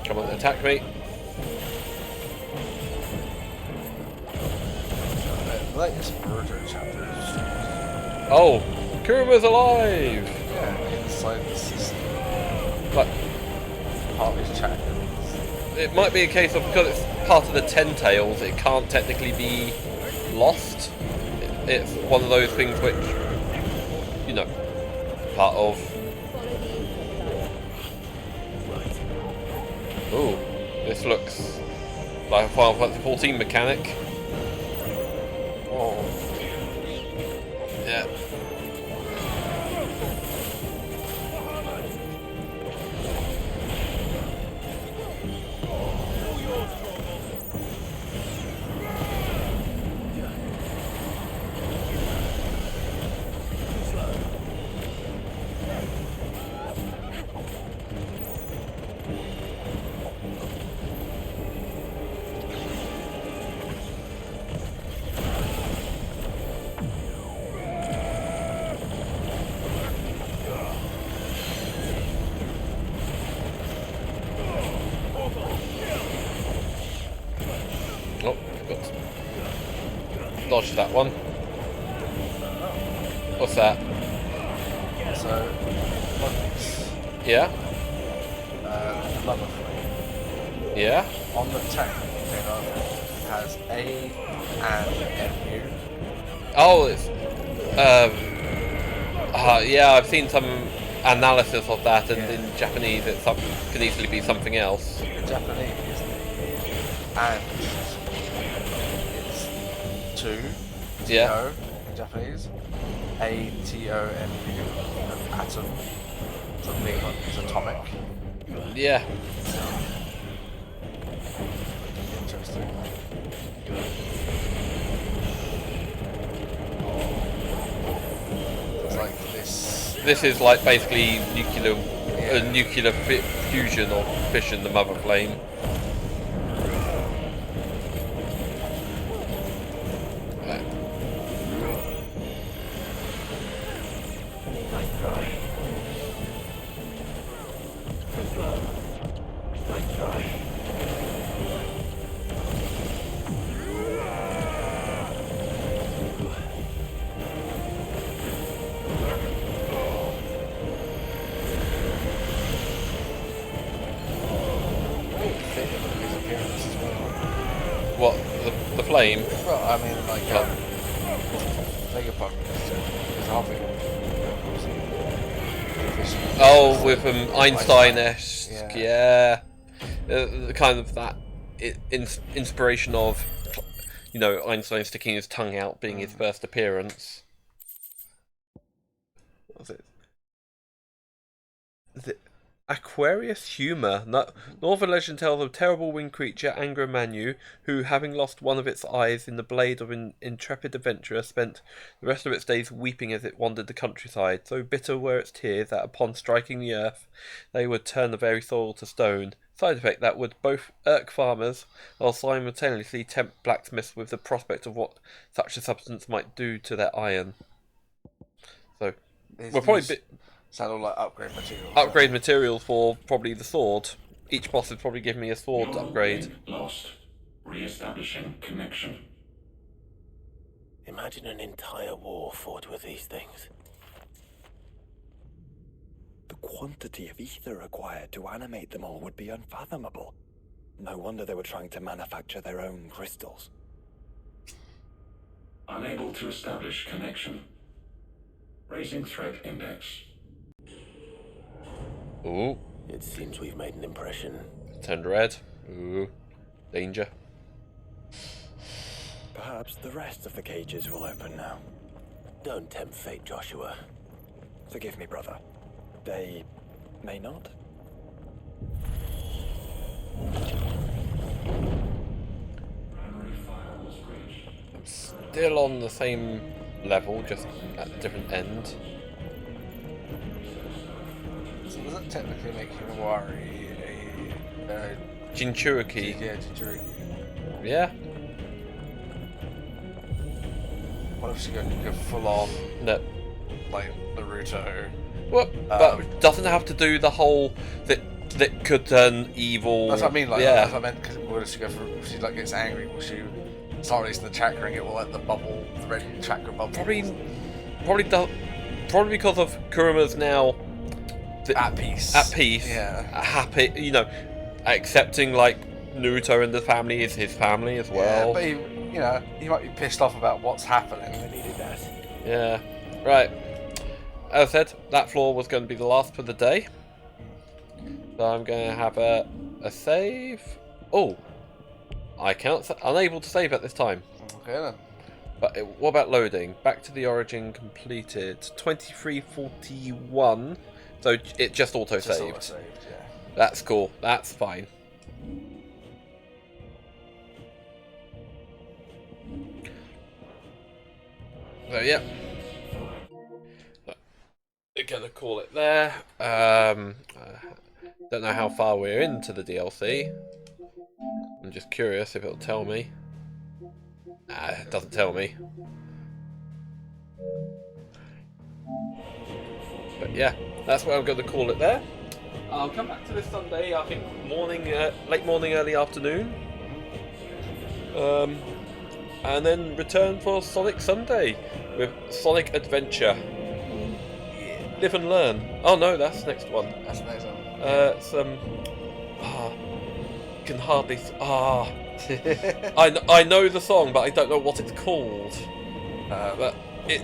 Speaker 1: Come on, attack me.
Speaker 2: The latest murder chapter is
Speaker 1: Oh, Kuruma's alive!
Speaker 2: inside the system.
Speaker 1: But
Speaker 2: Partly chatting.
Speaker 1: it might be a case of because it's part of the Ten Tails, it can't technically be lost. It's one of those things which, you know, part of. Ooh, this looks like a Final Fantasy 14 mechanic.
Speaker 2: Oh.
Speaker 1: Yeah. Oh, got to dodge that one. What's that?
Speaker 2: So, buttons.
Speaker 1: Yeah?
Speaker 2: Love of
Speaker 1: Yeah?
Speaker 2: on the tank it has A and MU.
Speaker 1: Oh, it's yeah, I've seen some analysis of that, and in Japanese it can easily be something else.
Speaker 2: In Japanese, and it's two.
Speaker 1: Yeah.
Speaker 2: In Japanese, ATOMU, atom. Something is atomic.
Speaker 1: Yeah.
Speaker 2: Interesting. It's like this.
Speaker 1: This is like basically nuclear fusion or fission, the mother flame. What, the flame?
Speaker 2: Well, I mean, like, beg your pardon, it's half it.
Speaker 1: Oh, with Einstein-esque, yeah. Kind of that inspiration of, you know, Einstein sticking his tongue out being his first appearance. What was it? Is it Aquarius Humor? Northern legend tells of a terrible winged creature, Angra Manu, who, having lost one of its eyes in the blade of an intrepid adventurer, spent the rest of its days weeping as it wandered the countryside. So bitter were its tears that upon striking the earth, they would turn the very soil to stone. Side effect that would both irk farmers, while simultaneously tempt blacksmiths with the prospect of what such a substance might do to their iron. So, we're probably
Speaker 2: sound all like upgrade materials.
Speaker 1: Upgrade materials for probably the sword. Each boss is probably giving me a sword upgrade.
Speaker 12: Lost. Re-establishing connection.
Speaker 4: Imagine an entire war fought with these things.
Speaker 6: The quantity of ether required to animate them all would be unfathomable. No wonder they were trying to manufacture their own crystals.
Speaker 12: Unable to establish connection. Raising threat index.
Speaker 1: Ooh.
Speaker 4: It seems we've made an impression.
Speaker 1: Turned red. Ooh. Danger.
Speaker 6: Perhaps the rest of the cages will open now.
Speaker 4: Don't tempt fate, Joshua.
Speaker 6: Forgive me, brother. They may not.
Speaker 1: I'm still on the same level, just at a different end.
Speaker 2: So does it technically make Himawari a
Speaker 1: Jinchuriki?
Speaker 2: Yeah, Jinchuriki.
Speaker 1: Yeah.
Speaker 2: What if she go full on?
Speaker 1: No.
Speaker 2: Like Naruto.
Speaker 1: Well, but doesn't have to do the whole that could turn evil.
Speaker 2: That's what I mean. Like,
Speaker 1: yeah.
Speaker 2: That's what I meant. Because what if she go for? If she like gets angry, will she start releasing the chakra and it will let the bubble, the red chakra bubble?
Speaker 1: Probably because of Kuruma's now
Speaker 2: at peace.
Speaker 1: At peace.
Speaker 2: Yeah.
Speaker 1: Happy. You know, accepting like Naruto and the family is his family as well.
Speaker 2: Yeah, but he might be pissed off about what's happening.
Speaker 6: I needed that.
Speaker 1: Yeah. Right. As I said, that floor was going to be the last for the day. So I'm going to have a save. Oh, I can't. Unable to save at this time.
Speaker 2: Okay then.
Speaker 1: But what about loading? Back to the origin completed. 2341. So it just auto-saved.
Speaker 2: Auto-saved, yeah.
Speaker 1: That's cool. That's fine. So yeah. We're going to call it there. Don't know how far we're into the DLC. I'm just curious if it'll tell me. It doesn't tell me. But yeah, that's what I'm going to call it there. I'll come back to this Sunday, I think late morning, early afternoon. And then return for Sonic Sunday with Sonic Adventure. Live and learn. Oh no, that's the next one.
Speaker 2: That's the next one.
Speaker 1: It's can hardly. I know the song, but I don't know what it's called. But it's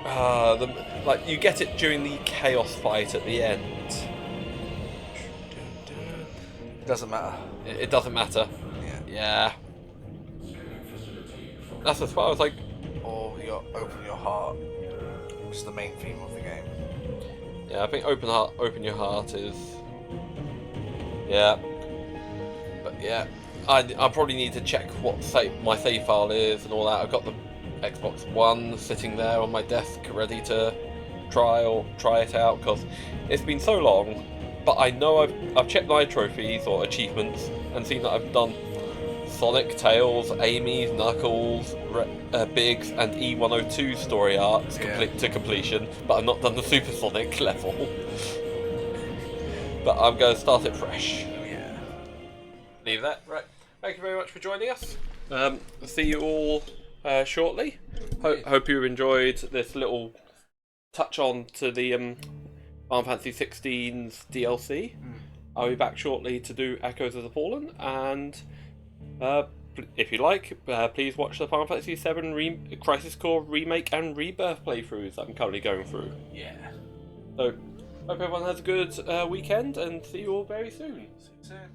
Speaker 1: like you get it during the chaos fight at the end.
Speaker 2: It doesn't matter.
Speaker 1: It doesn't matter. Yeah. That's as far as like.
Speaker 2: Or you got Open Your Heart, which is the main theme of the game.
Speaker 1: Yeah, I think Open Your Heart is. Yeah. But yeah, I probably need to check what my save file is and all that. I've got the Xbox One sitting there on my desk ready to try it out because it's been so long. But I know I've checked my trophies or achievements and seen that I've done Sonic, Tails, Amy's, Knuckles, Biggs, and E102 story arcs to completion, but I've not done the Super Sonic level. But I'm going to start it fresh.
Speaker 2: Yeah.
Speaker 1: Leave that. Right. Thank you very much for joining us. See you all shortly. Hope you enjoyed this little touch on to the Final Fantasy XVI's DLC. I'll be back shortly to do Echoes of the Fallen, and if you like, please watch the Final Fantasy VII Crisis Core Remake and Rebirth playthroughs that I'm currently going through.
Speaker 2: Yeah.
Speaker 1: So, hope everyone has a good weekend, and see you all very soon.
Speaker 2: See you soon.